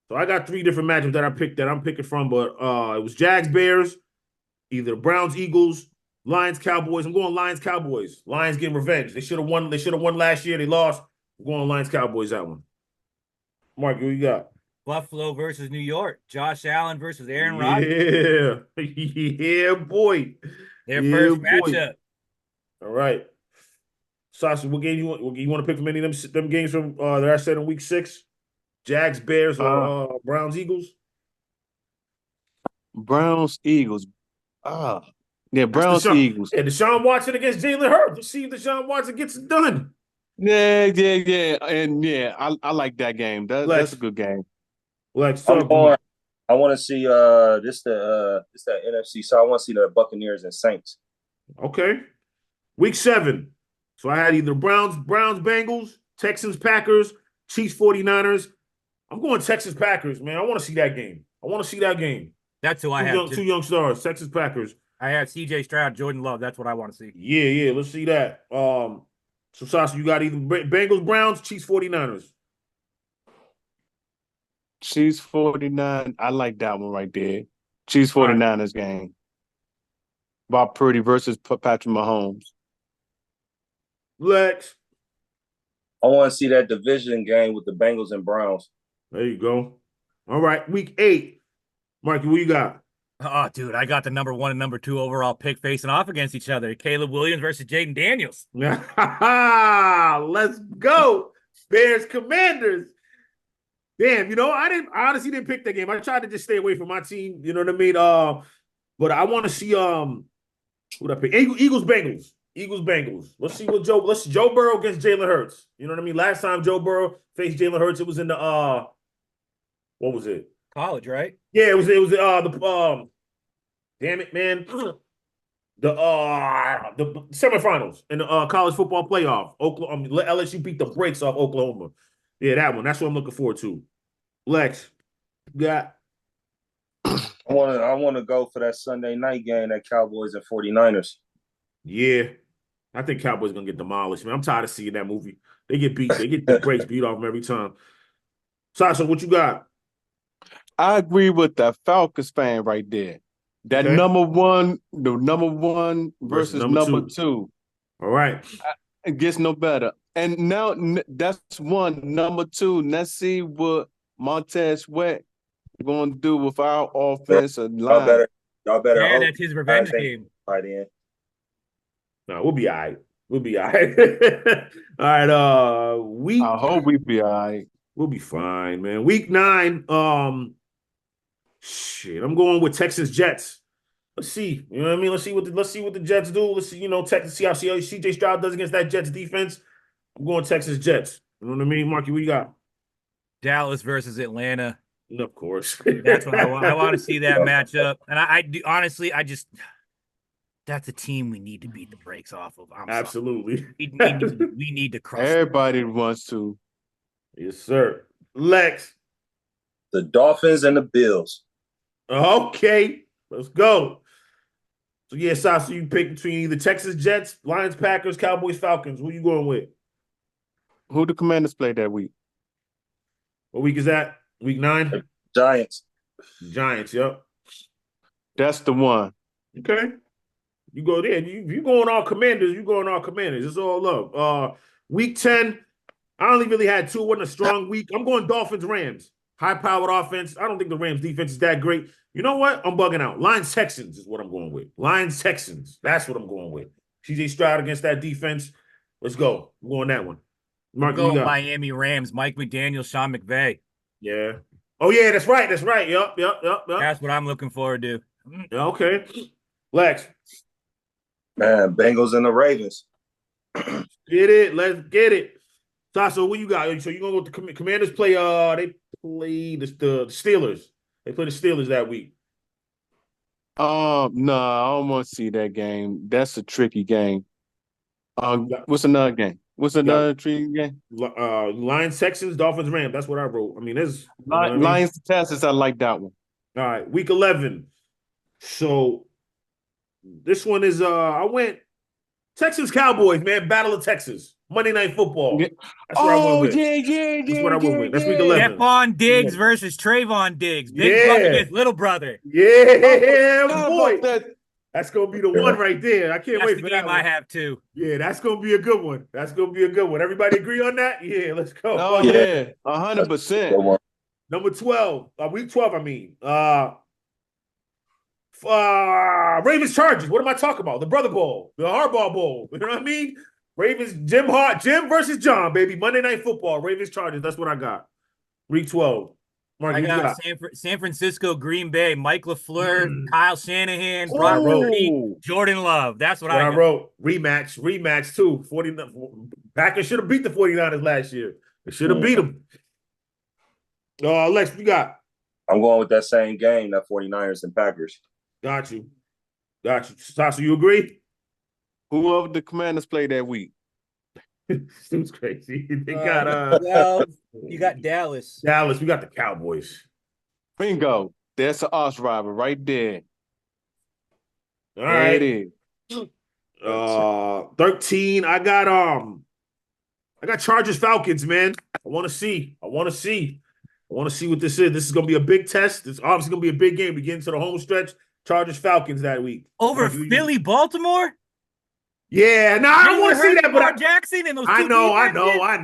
So I got 3 different matchups that I'm picking from, but it was Jags Bears, either Browns Eagles, Lions Cowboys. I'm going Lions Cowboys. Lions getting revenge. They should have won last year. They lost. I'm going Lions Cowboys that one. Mark, who you got? Buffalo versus New York. Josh Allen versus Aaron Rodgers. Yeah. Yeah, boy. Their first matchup. All right. Sasu, what game you want to pick from any of them games from that I said in week 6? Jags, Bears, or Browns, Eagles? Browns, Eagles. Yeah, Browns, Eagles. Yeah, Deshaun Watson against Jalen Hurts. Let's see if Deshaun Watson gets it done. Yeah. And yeah, I like that game. That's a good game. Lex, I want to see this the NFC South. I want to see the Buccaneers and Saints. Okay. Week 7. So I had either Browns, Bengals, Texans, Packers, Chiefs, 49ers. I'm going Texans, Packers, man. I want to see that game. That's who I have. 2 young stars, Texans, Packers. I have C.J. Stroud, Jordan Love. That's what I want to see. Yeah. Let's see that. So, Sasha, you got either Bengals, Browns, Chiefs, 49ers. Chiefs 49. I like that one right there. Chiefs 49ers game. Bob Purdy versus Patrick Mahomes. Lex. I want to see that division game with the Bengals and Browns. There you go. All right, week 8. Marky, what you got? Oh, dude, I got the number 1 and number 2 overall pick facing off against each other. Caleb Williams versus Jaden Daniels. Let's go. Bears Commanders. Damn, I honestly didn't pick that game. I tried to just stay away from my team, you know what I mean? But I want to see what I pick. Eagles Bengals. Let's see what Joe Burrow against Jalen Hurts. You know what I mean? Last time Joe Burrow faced Jalen Hurts, it was in the what was it? College, right? Yeah, it was the damn it, man. The semifinals in the college football playoff. LSU beat the brakes off Oklahoma. Yeah, that one. That's what I'm looking forward to. Lex, got. I want to go for that Sunday night game, that Cowboys and 49ers. Yeah. I think Cowboys gonna get demolished, man. I'm tired of seeing that movie. They get beat. They get the brakes beat off them every time. Sasha, what you got? I agree with that Falcons fan right there. That number 1 versus number 2. All right. It gets no better. And now that's 1. Number 2, let's see what Montez Sweat going to do with our offensive line. Y'all better. Yeah, that's his revenge game. By then. No, we'll be all right. All right. I hope we be all right. We'll be fine, man. Week 9. I'm going with Texans Jets. Let's see. You know what I mean? Let's see what the Jets do. Let's see, Texans, see how C.J. Stroud does against that Jets defense. I'm going Texas Jets. You know what I mean, Marky? What you got? Dallas versus Atlanta. Of course. That's what I want. I want to see that matchup. And I do honestly, that's a team we need to beat the brakes off of. Absolutely. We need to crush Everybody wants to. Yes, sir. Lex. The Dolphins and the Bills. Okay, let's go. So yeah, Saso, you pick between either Texas Jets, Lions, Packers, Cowboys, Falcons. Who you going with? Who the Commanders played that week? What week is that? Week 9? Giants. Giants, yep. That's the one. Okay. You go there. You going all Commanders. You going all Commanders. It's all love. Week 10, I only really had two. It wasn't a strong week. I'm going Dolphins, Rams. High-powered offense. I don't think the Rams defense is that great. You know what? I'm bugging out. Lions, Texans is what I'm going with. Lions, Texans. That's what I'm going with. CJ Stroud against that defense. Let's go. I'm going that one. Marky, go Miami Rams. Mike McDaniel, Sean McVay. Yeah. Oh, yeah, that's right. That's right. Yep. That's what I'm looking forward to. Yeah, okay. Lex. Man, Bengals and the Ravens. Get it. Let's get it. Saso, what you got? So you going to go with the Commanders play? They play the Steelers. They play the Steelers that week. No, I don't want to see that game. That's a tricky game. What's another game? What's another tricky game? Lions, Texans, Dolphins, Rams. That's what I wrote. I mean, there's Lions, Texans. I like that one. All right, week 11. So this one is I went Texans, Cowboys, man. Battle of Texas. Monday Night Football. Yeah. That's what I went with. Yeah. That's what I went with. That's week 11. Stephon Diggs versus Trayvon Diggs. Big brother against little brother. Yeah, boy. That's gonna be the one right there. I can't wait for that one. I have too. Yeah, that's gonna be a good one. Everybody agree on that? Yeah, let's go. Oh yeah, 100%. Number 12, week 12. I mean, Ravens Chargers. What am I talking about? The Brother Bowl, the Hardball Bowl. You know what I mean? Ravens, Jim versus John, baby. Monday Night Football. Ravens Chargers. That's what I got. Week 12. Mark, I got San Francisco, Green Bay, Mike LaFleur, Kyle Shanahan, Brock Purdy, Jordan Love. That's what I wrote. Rematch too. 49. Packers should have beat the 49ers last year. They should have beat them. Lex, what you got? I'm going with that same game, that 49ers and Packers. Got you. Saso, you agree? Whoever the Commanders play that week. Seems crazy. They got you got Dallas. We got the Cowboys. Bingo. That's an arch rival right there. All right. It is. 13. I got Chargers Falcons, man. I want to see what this is. This is gonna be a big test. It's obviously gonna be a big game. We get into the home stretch. Chargers Falcons that week. Over Philly, Baltimore? Yeah, I don't want to see that, but Lamar Jackson and those I know. But I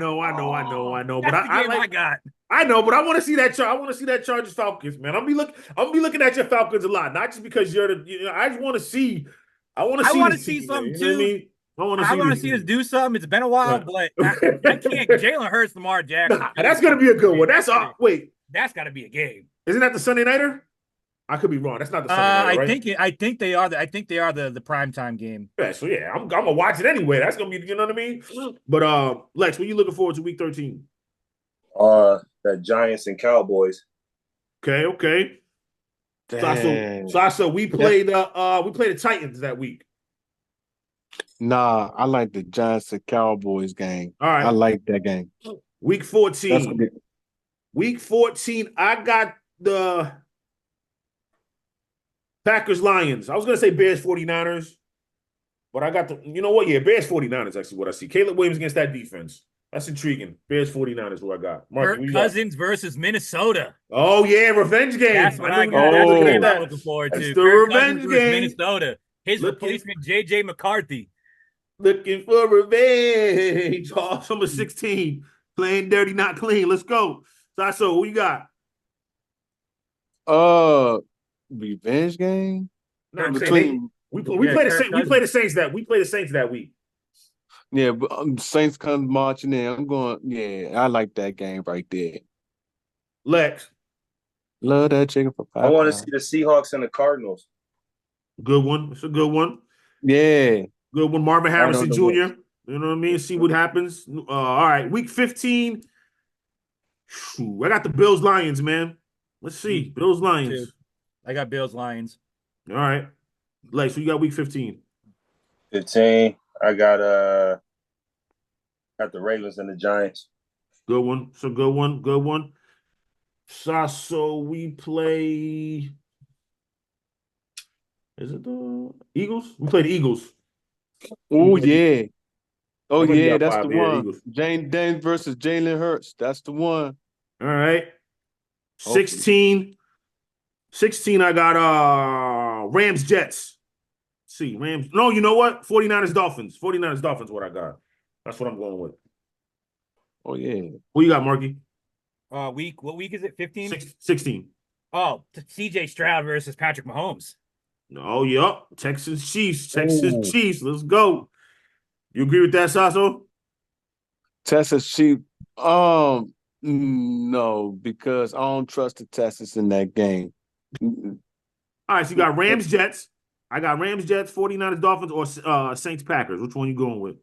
know, but I want to see that. I want to see that Chargers Falcons, man. I'll be looking at your Falcons a lot, not just because I just want to see. I want to see something too. I want to see us do something. It's been a while, but I can't. Jalen Hurts, Lamar Jackson. That's gonna be a good one. That's got to be a game. Isn't that the Sunday nighter? I could be wrong. That's not the Sunday nighter, right? I think they are. I think they are the primetime game. Yeah, so yeah, I'm gonna watch it anyway. That's gonna be, you know what I mean. But Lex, what are you looking forward to week 13? That Giants and Cowboys. Okay. Saso, we played the Titans that week. Nah, I like the Giants and Cowboys game. All right. I like that game. Week 14. Week 14, I got the Packers Lions. I was gonna say Bears 49ers, but I got you know what? Yeah, Bears 49ers actually what I see. Caleb Williams against that defense. That's intriguing. Bears 49ers what I got. Mark Cousins versus Minnesota. Oh yeah, revenge game. That's what I got. That's the game I'm looking forward to. The revenge game. Minnesota. His replacement, JJ McCarthy. Looking for revenge. Summer 16. Playing dirty, not clean. Let's go. Saso, who you got? Revenge game? No, we play the Saints that week. Yeah, but Saints come marching in. I'm going, I like that game right there. Lex. Love that chicken for $5. I want to see the Seahawks and the Cardinals. Good one. It's a good one. Yeah. Good one. Marvin Harrison Jr. You know what I mean? See what happens. All right. Week 15. I got the Bills Lions, man. Let's see. Bills Lions. I got Bills Lions. All right. Lex, so you got week 15. 15. I got the Ravens and the Giants. Good one. So good one. Saso, we play. Is it the Eagles? We play the Eagles. Oh yeah. Oh I think you yeah, got that's 5 the here, one. Eagles. Jane Dane versus Jalen Hurts. That's the one. All right. Hopefully. 16, I got Rams Jets. Let's see, Rams. No, you know what? 49ers Dolphins. 49ers Dolphins what I got. That's what I'm going with. Oh yeah. Who you got, Marky? What week is it? 15? 16. Oh, CJ Stroud versus Patrick Mahomes. Oh, yup. Texans Chiefs. Ooh. Chiefs. Let's go. You agree with that, Saso? Texas Chiefs. No, because I don't trust the Texans in that game. All right, so you got Rams Jets. I got Rams Jets, 49ers Dolphins, or Saints Packers. Which one you going with?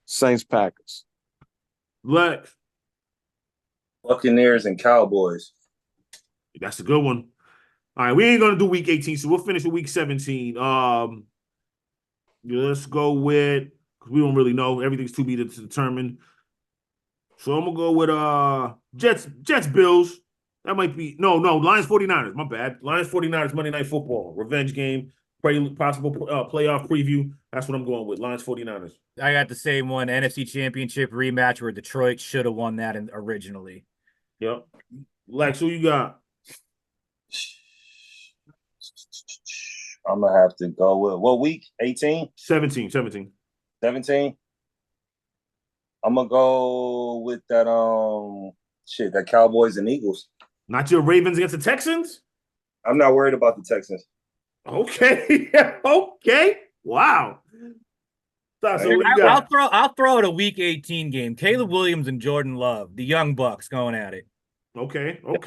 Saints Packers. Lex. Buccaneers and Cowboys. That's a good one. All right, we ain't gonna do week 18, so we'll finish with week 17. Let's go with, because we don't really know. Everything's to be determined. So I'm gonna go with Jets Bills. That might be Lions 49ers. My bad. Lions 49ers Monday Night Football. Revenge game. Possible playoff preview. That's what I'm going with. Lions 49ers. I got the same one. NFC Championship rematch where Detroit should have won that originally. Yep. Lex, who you got? I'm gonna have to go with what week? 18? 17. 17? I'm gonna go with that that Cowboys and Eagles. Not your Ravens against the Texans? I'm not worried about the Texans. Okay. Okay. Wow. So I'll throw out a week 18 game. Caleb Williams and Jordan Love, the young Bucks going at it. Okay. All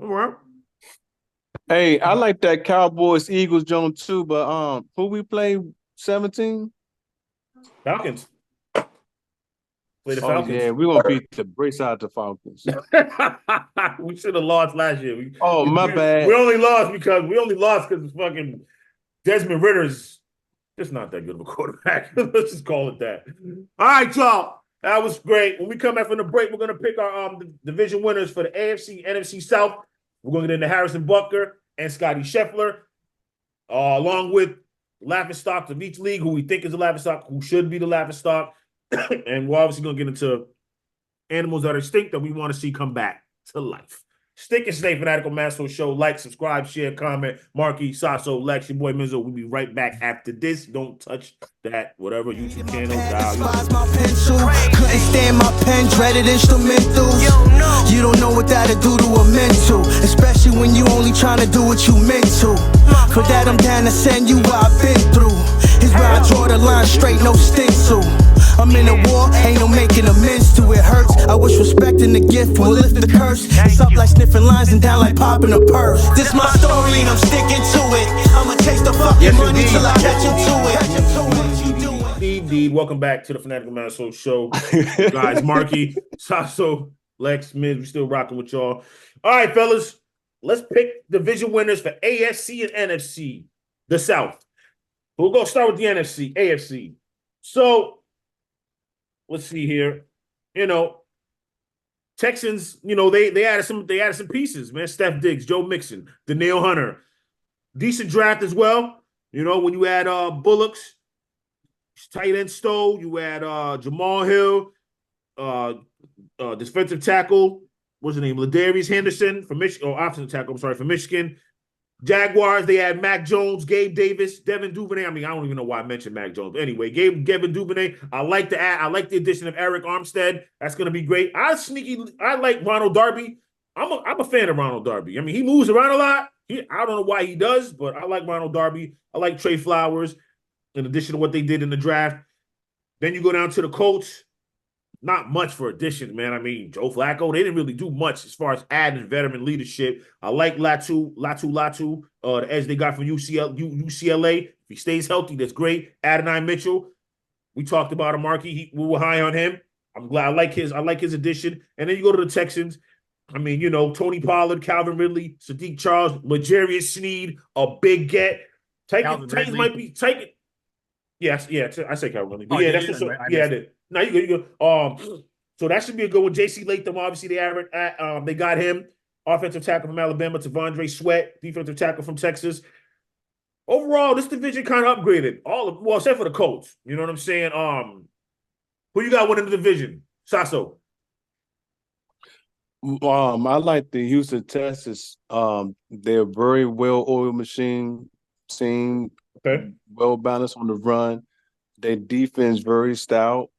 All right. Hey, I like that Cowboys Eagles joint too, but who we play 17? Falcons. Play the Falcons. Yeah, we're gonna beat the brace out the Falcons. We should have lost last year. My bad. We only lost because fucking Desmond Ritter's just not that good of a quarterback. Let's just call it that. All right, y'all. That was great. When we come back from the break, we're gonna pick our division winners for the AFC, NFC South. We're gonna get into Harrison Butker and Scotty Scheffler, along with laughing stocks of each league, who we think is the laughing stock, who should be the laughing stock. And we're obviously going to get into animals that are extinct that we want to see come back to life. Stick and stay, Fanatical Massholes Show. Like, subscribe, share, comment. Marky, Saso, Lex, your boy Mizzo. We'll be right back after this. Don't touch that, whatever YouTube channel. My pencil, couldn't stand my pen, dreaded instrumentals. You don't know what that'll do to a mental, especially when you only trying to do what you meant to. For that, I'm down to send you what I've been through. Here's where I draw the line straight, no stencil. I'm in a war, ain't no making amends to it. Hurts. I wish respecting the gift will lift the curse. It's up like sniffing lines and down like popping a purse. This my story and I'm sticking to it. I'ma chase the fucking money till I catch him to it. Indeed. Welcome back to the Fanatical Massholes Show. Guys, Marky, Saso, Lex, Miz, we still rocking with y'all. All right, fellas, let's pick division winners for AFC and NFC, the South. We'll go start with the NFC, AFC. So, let's see here. Texans, they added some pieces, man. Steph Diggs, Joe Mixon, Danielle Hunter. Decent draft as well. When you add Bullocks, tight end Stowe, you add Jamal Hill, defensive tackle, what's his name? Ladarius Henderson from Michigan, or offensive tackle, from Michigan. Jaguars, they had Mac Jones, Gabe Davis, Devin Duvernay. I don't even know why I mentioned Mac Jones. But anyway, Devin Duvernay. I like the addition of Eric Armstead. That's going to be great. I like Ronald Darby. I'm a fan of Ronald Darby. He moves around a lot. I don't know why he does, but I like Ronald Darby. I like Trey Flowers, in addition to what they did in the draft. Then you go down to the Colts. Not much for additions, man. Joe Flacco, they didn't really do much as far as adding veteran leadership. I like Latu, the edge they got from UCLA. If he stays healthy, that's great. Adonai Mitchell, we talked about him, Marky. We were high on him. I'm glad. I like his addition. And then you go to the Texans. Tony Pollard, Calvin Ridley, Sadiq Charles, L'Jarius Sneed, a big get. Titans might be taking. Yeah, I say Calvin Ridley. But that's for sure. I did. Now you go. So that should be a good one. J.C. Latham, obviously, they got him. Offensive tackle from Alabama. T'Vondre Sweat, defensive tackle from Texas. Overall, this division kind of upgraded. Except for the Colts. You know what I'm saying? Who you got winning the division? Saso. I like the Houston Texans. They're a very well-oiled machine team. Okay. Well balanced on the run. Their defense very stout.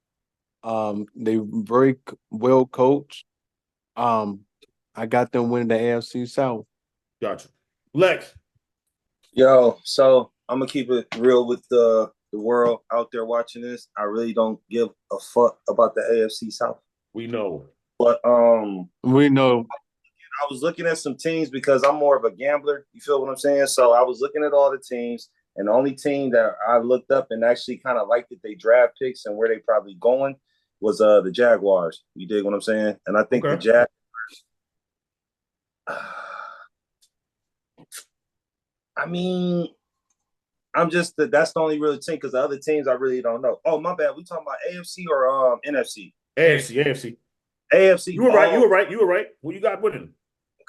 They very well coached. I got them winning the AFC South. Gotcha. Lex. Yo, so I'm gonna keep it real with the world out there watching this. I really don't give a fuck about the AFC South. We know. But we know. I was looking at some teams because I'm more of a gambler. You feel what I'm saying? So I was looking at all the teams, and the only team that I looked up and actually kind of liked that they draft picks and where they probably going was the Jaguars. You dig what I'm saying? And I think the Jaguars. I mean, that's the only real team because the other teams I really don't know. Oh, my bad. We talking about AFC or NFC? AFC. AFC. You were right. What you got winning?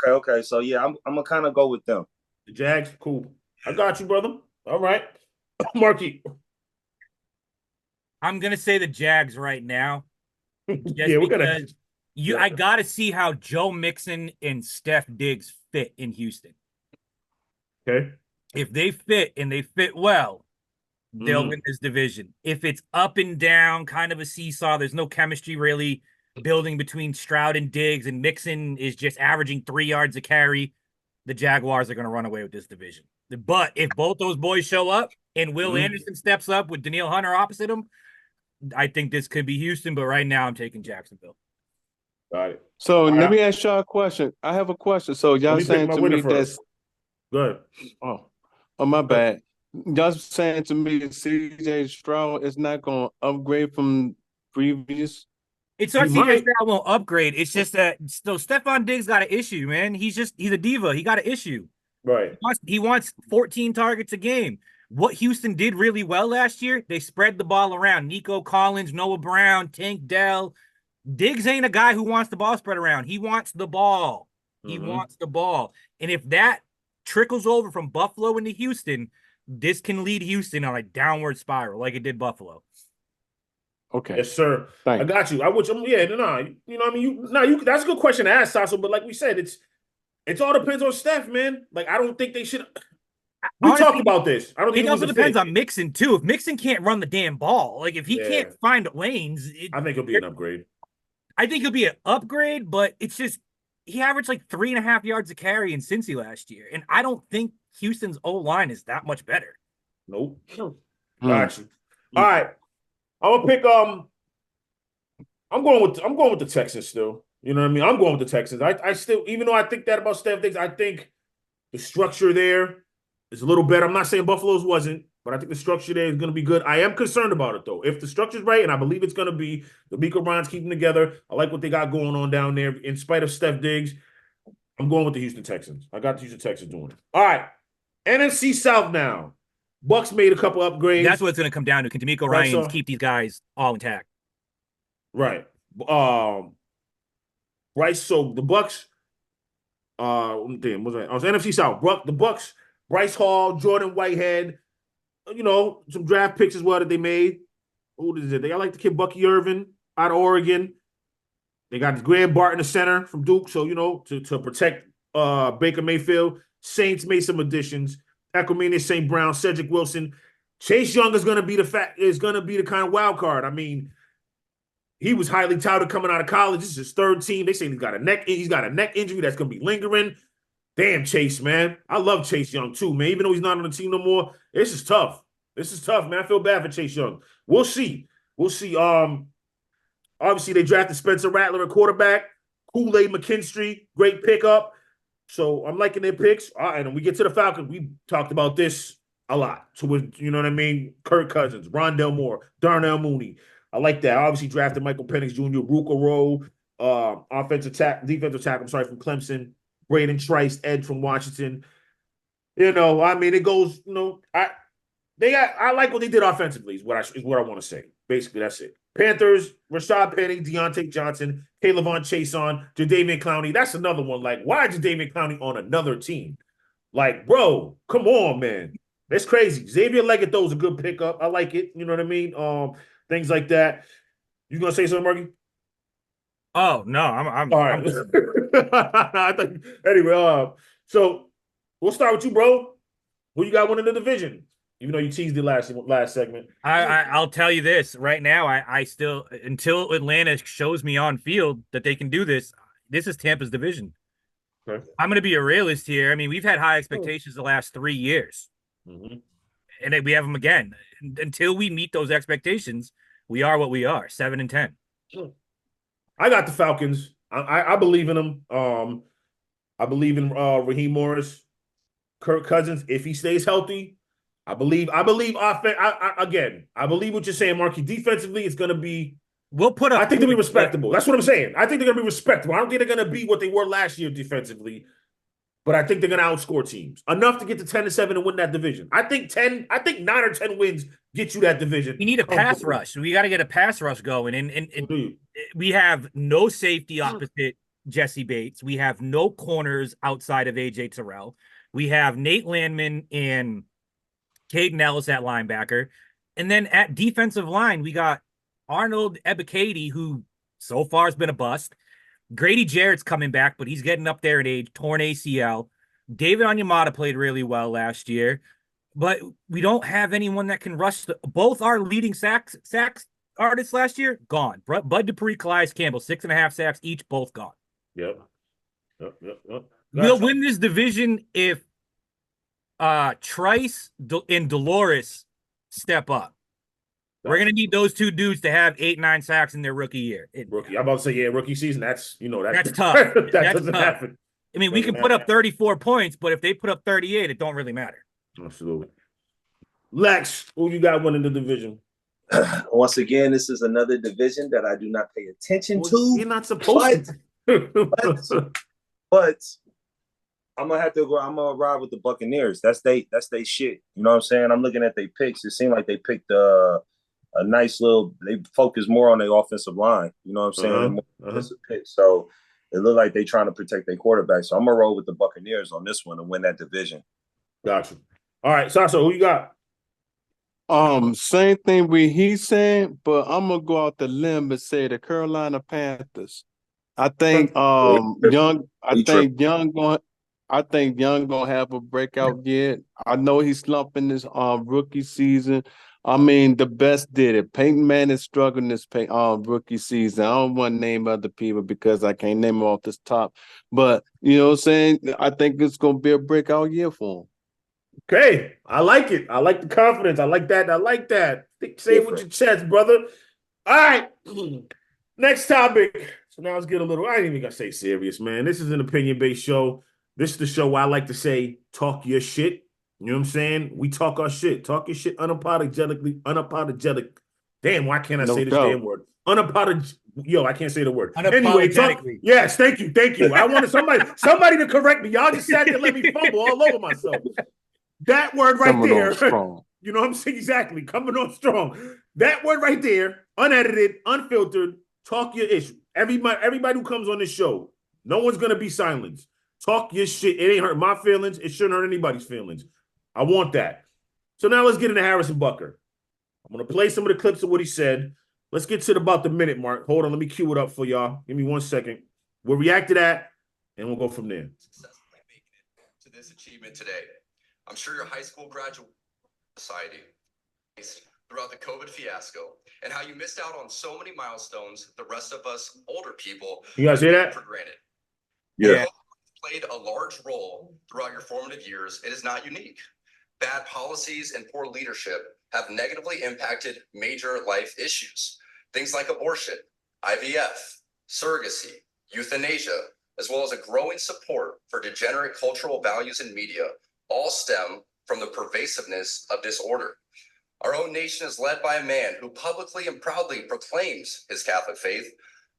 Okay. So yeah, I'm gonna kind of go with them. The Jags, cool. I got you, brother. All right, Marky. I'm gonna say the Jags right now. Yeah, we're gonna. I gotta see how Joe Mixon and Steph Diggs fit in Houston. Okay. If they fit and they fit well, they'll win this division. If it's up and down, kind of a seesaw, there's no chemistry really building between Stroud and Diggs, and Mixon is just averaging 3 yards a carry, the Jaguars are going to run away with this division. But if both those boys show up and Will Anderson steps up with Danielle Hunter opposite him, I think this could be Houston, but right now I'm taking Jacksonville. Got it. So let me ask y'all a question. I have a question. So y'all saying to me that's good. Oh, my bad. Y'all saying to me that CJ Stroud is not going to upgrade from previous? It's not CJ Stroud won't upgrade. It's just that still Stephon Diggs got an issue, man. He's a diva. He got an issue. Right. He wants 14 targets a game. What Houston did really well last year, they spread the ball around. Nico Collins, Noah Brown, Tank Dell. Diggs ain't a guy who wants the ball spread around. He wants the ball. He wants the ball. And if that trickles over from Buffalo into Houston, this can lead Houston on a downward spiral like it did Buffalo. Okay. Yes, sir. Thanks. I got you. You know what I mean? That's a good question to ask, Saso, but like we said, it all depends on Steph, man. Like, I don't think they should. We talked about this. I don't think it also depends on Mixon, too. If Mixon can't run the damn ball, like if he can't find lanes. I think it'll be an upgrade. I think it'll be an upgrade, but it's just he averaged like 3.5 yards a carry in Cincy last year. And I don't think Houston's O-line is that much better. Nope. Got you. All right. I'm gonna pick I'm going with the Texans still. You know what I mean? I'm going with the Texans. I still, even though I think that about Steph Diggs, I think the structure there is a little better. I'm not saying Buffalo's wasn't, but I think the structure there is going to be good. I am concerned about it, though. If the structure's right, and I believe it's going to be, the Miko Ryans keeping together. I like what they got going on down there. In spite of Steph Diggs, I'm going with the Houston Texans. I got the Houston Texans doing it. All right. NFC South now. Bucks made a couple upgrades. That's what it's going to come down to. Can D'Amico Ryans keep these guys all intact? Right. Right. So the Bucks. Damn, was I was NFC South. The Bucks. Bryce Hall, Jordan Whitehead. You know, some draft picks as well that they made. Who is it? They got like the kid Bucky Irvin out of Oregon. They got Graham Barton, the center from Duke. So you know, to protect Baker Mayfield. Saints made some additions. Equimania St. Brown, Cedric Wilson. Chase Young is going to be the kind of wild card. I mean, he was highly touted coming out of college. This is his third team. They say he's got a neck injury that's going to be lingering. Damn, Chase, man. I love Chase Young too, man. Even though he's not on the team no more, this is tough. This is tough, man. I feel bad for Chase Young. We'll see. Obviously, they drafted Spencer Rattler at quarterback. Kool-Aid McKinstry, great pickup. So I'm liking their picks. And when we get to the Falcons, we talked about this a lot. So, you know what I mean? Kirk Cousins, Rondell Moore, Darnell Mooney. I like that. I obviously drafted Michael Penix Jr., Ruka Rowe, defensive tackle, from Clemson, Braden Trice, Ed from Washington. You know, I mean, it goes, you know, I like what they did offensively is what I want to say. Basically, that's it. Panthers, Rashad Penny, Deontay Johnson, Kayvon Chason, Jadeveon Clowney. That's another one. Like, why is Jadeveon Clowney on another team? Like, bro, come on, man. That's crazy. Xavier Leggett, is a good pickup. I like it. You know what I mean? Things like that. You gonna say something, Marky? Oh no, I'm all right. Anyway, so we'll start with you, bro. Who you got winning the division? Even though you teased it last segment. I'll tell you this right now. I still, until Atlanta shows me on field that they can do this, this is Tampa's division. Okay. I'm going to be a realist here. I mean, we've had high expectations the last 3 years, and we have them again. Until we meet those expectations, we are what we are, 7-10. I got the Falcons. I believe in them. I believe in Raheem Morris, Kirk Cousins if he stays healthy. I believe. Again, I believe what you're saying, Marky. Defensively, it's going to be. We'll put up. I think they'll be respectable. That's what I'm saying. I think they're going to be respectable. I don't think they're going to be what they were last year defensively, but I think they're going to outscore teams enough to get to 10-7 and win that division. I think 9 or 10 wins get you that division. We need a pass rush. We got to get a pass rush going, and we have no safety opposite Jesse Bates. We have no corners outside of AJ Terrell. We have Nate Landman and Caden Ellis at linebacker, and then at defensive line we got Arnold Ebiketie, who so far has been a bust. Grady Jarrett's coming back, but he's getting up there in age, torn ACL. David Onyemata played really well last year, but we don't have anyone that can rush. Both our leading sacks artists last year, gone. Bud Dupree, Calais Campbell, 6.5 sacks each, both gone. Yep. We'll win this division if Trice and Dolores step up. We're going to need those two dudes to have 8-9 sacks in their rookie year. I'm about to say, rookie season, that's tough. that that's doesn't tough. happen. I mean, we can put up 34 points, but if they put up 38, it don't really matter. Absolutely. Lex, who you got winning the division? Once again, this is another division that I do not pay attention to. You're not supposed to. But I'm gonna have to go. I'm gonna ride with the Buccaneers. That's they shit. You know what I'm saying? I'm looking at their picks. It seemed like they picked a nice little. They focus more on their offensive line. You know what I'm saying? Offensive picks. So it looked like they trying to protect their quarterback. So I'm gonna roll with the Buccaneers on this one and win that division. Gotcha. All right, Saso, who you got? Same thing he's saying, but I'm gonna go out the limb and say the Carolina Panthers. I think Young gonna have a breakout year. I know he's slumping this rookie season. I mean, the best did it. Peyton Manning struggling this rookie season. I don't want to name other people because I can't name them off this top. But you know what I'm saying? I think it's gonna be a breakout year for him. Okay, I like it. I like the confidence. I like that. Say it with your chest, brother. All right. Next topic. So now let's get a little, I ain't even gonna say serious, man. This is an opinion-based show. This is the show where I like to say, talk your shit. You know what I'm saying? We talk our shit. Talk your shit unapologetic. Damn, why can't I say this damn word? I can't say the word. Anyway, yes, thank you. I wanted somebody to correct me. Y'all just sat there and let me fumble all over myself. That word right there. You know what I'm saying? Exactly. Coming on strong. That word right there, unedited, unfiltered, talk your issue. Everybody who comes on this show, no one's going to be silenced. Talk your shit. It ain't hurt my feelings. It shouldn't hurt anybody's feelings. I want that. So now let's get into Harrison Butker. I'm going to play some of the clips of what he said. Let's get to about the minute mark. Hold on. Let me cue it up for y'all. Give me 1 second. We'll react to that, and we'll go from there. Successfully making it to this achievement today. I'm sure your high school graduate society throughout the COVID fiasco and how you missed out on so many milestones the rest of us older people you guys hear that for granted. Yeah. Played a large role throughout your formative years. It is not unique. Bad policies and poor leadership have negatively impacted major life issues. Things like abortion, IVF, surrogacy, euthanasia, as well as a growing support for degenerate cultural values in media, all stem from the pervasiveness of disorder. Our own nation is led by a man who publicly and proudly proclaims his Catholic faith,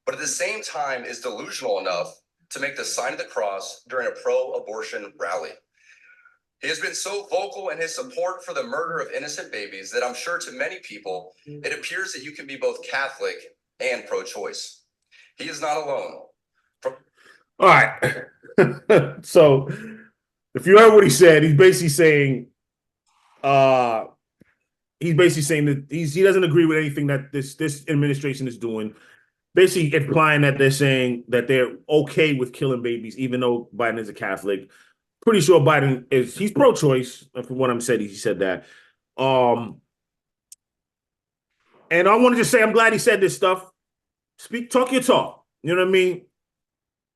but at the same time is delusional enough to make the sign of the cross during a pro-abortion rally. He has been so vocal in his support for the murder of innocent babies that I'm sure to many people, it appears that you can be both Catholic and pro-choice. He is not alone. All right. So if you heard what he said, he's basically saying that he doesn't agree with anything that this administration is doing. Basically implying that they're saying that they're okay with killing babies, even though Biden is a Catholic. Pretty sure Biden he's pro-choice. From what I'm saying, he said that. And I want to just say I'm glad he said this stuff. Talk your talk. You know what I mean?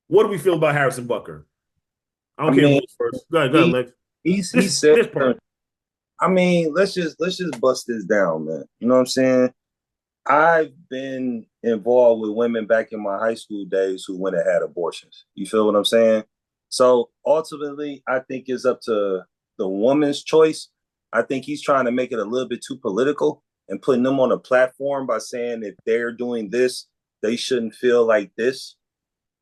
What do we feel about Harrison Butker? I don't care who's first. Go ahead, Lex. He said, I mean, let's just bust this down, man. You know what I'm saying? I've been involved with women back in my high school days who went and had abortions. You feel what I'm saying? So ultimately, I think it's up to the woman's choice. I think he's trying to make it a little bit too political and putting them on a platform by saying if they're doing this, they shouldn't feel like this.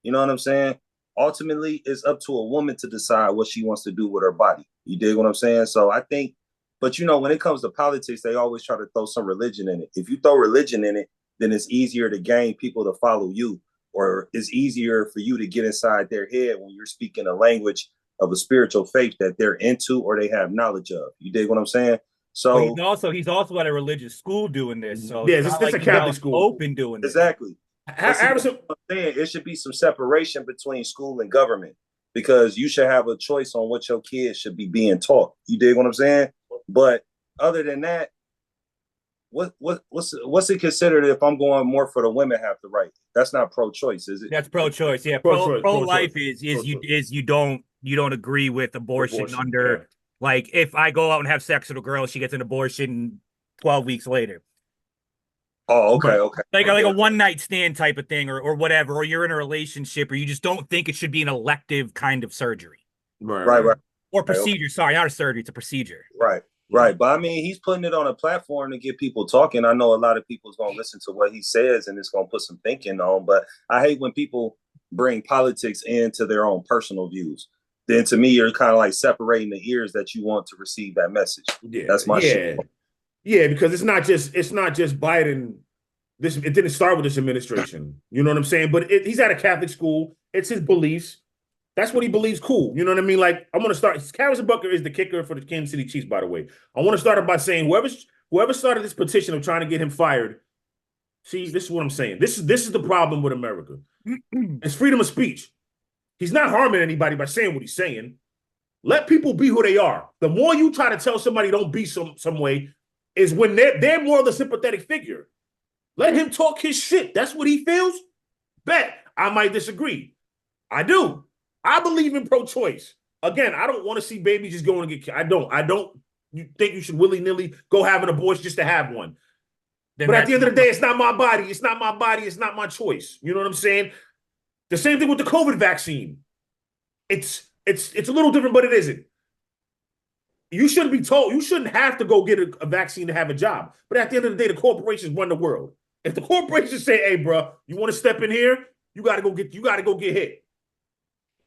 You know what I'm saying? Ultimately, it's up to a woman to decide what she wants to do with her body. You dig what I'm saying? So I think, but you know, when it comes to politics, they always try to throw some religion in it. If you throw religion in it, then it's easier to gain people to follow you, or it's easier for you to get inside their head when you're speaking a language of a spiritual faith that they're into or they have knowledge of. You dig what I'm saying? So he's also at a religious school doing this. So yeah, it's a Catholic school open doing this. Exactly. Harrison, it should be some separation between school and government, because you should have a choice on what your kids should be being taught. You dig what I'm saying? But other than that, what's it considered if I'm going more for the women have the right? That's not pro-choice, is it? That's pro-choice. Yeah, pro-life is you don't agree with abortion under like if I go out and have sex with a girl, she gets an abortion 12 weeks later. Oh, okay. Like a one night stand type of thing, or whatever, or you're in a relationship, or you just don't think it should be an elective kind of surgery, right, or procedure. Okay. Sorry, not a surgery; it's a procedure. Right. But I mean, he's putting it on a platform to get people talking. I know a lot of people's gonna listen to what he says, and it's gonna put some thinking on. But I hate when people bring politics into their own personal views. Then to me, you're kind of like separating the ears that you want to receive that message. Yeah, that's my shit. Yeah, because it's not just Biden. It didn't start with this administration. You know what I'm saying? But he's at a Catholic school. It's his beliefs. That's what he believes. Cool. You know what I mean? Like, I want to start. Harrison Butker is the kicker for the Kansas City Chiefs, by the way. I want to start it by saying whoever started this petition of trying to get him fired. See, this is what I'm saying. This is the problem with America. It's freedom of speech. He's not harming anybody by saying what he's saying. Let people be who they are. The more you try to tell somebody don't be some way, is when they're more of the sympathetic figure. Let him talk his shit. That's what he feels. Bet. I might disagree. I do. I believe in pro-choice. Again, I don't want to see babies just going to get killed. I don't think you should willy-nilly go have an abortion just to have one. But at the end of the day, it's not my body. It's not my body. It's not my choice. You know what I'm saying? The same thing with the COVID vaccine. It's a little different, but it isn't. You shouldn't be told. You shouldn't have to go get a vaccine to have a job. But at the end of the day, the corporations run the world. If the corporations say, "Hey, bro, you want to step in here? You got to go get hit."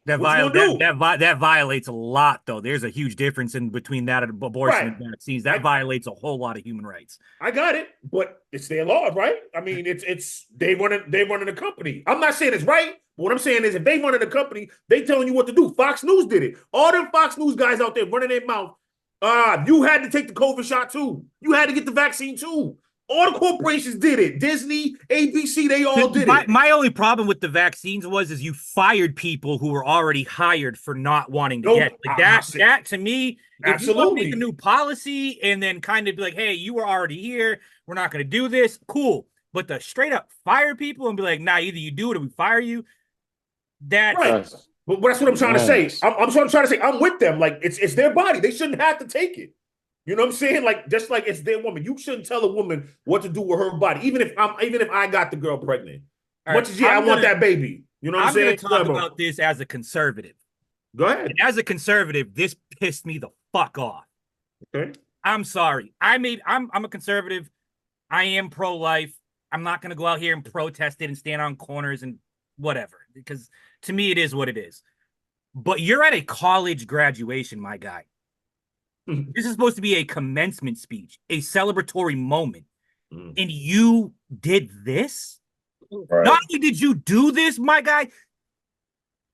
That violates a lot, though. There's a huge difference in between that and abortion and vaccines. That violates a whole lot of human rights. I got it, but it's their law, right? I mean, it's they running a company. I'm not saying it's right, but what I'm saying is if they running a company, they telling you what to do. Fox News did it. All them Fox News guys out there running their mouth. You had to take the COVID shot too. You had to get the vaccine too. All the corporations did it. Disney, ABC, they all did it. My only problem with the vaccines is you fired people who were already hired for not wanting to get it. Like that to me, if you want to make a new policy and then kind of be like, hey, you were already here, we're not going to do this, cool. But to straight up fire people and be like, nah, either you do it or we fire you, that's... Right. But that's what I'm trying to say. I'm trying to say I'm with them. Like, it's their body. They shouldn't have to take it. You know what I'm saying? Like, just like it's their woman. You shouldn't tell a woman what to do with her body, even if I got the girl pregnant. Much as I want that baby. You know what I'm saying? I'm going to talk about this as a conservative. Go ahead. And as a conservative, this pissed me the fuck off. Okay. I'm sorry. I'm a conservative. I am pro-life. I'm not going to go out here and protest it and stand on corners and whatever, because to me, it is what it is. But you're at a college graduation, my guy. This is supposed to be a commencement speech, a celebratory moment. And you did this? Right. Not only did you do this, my guy.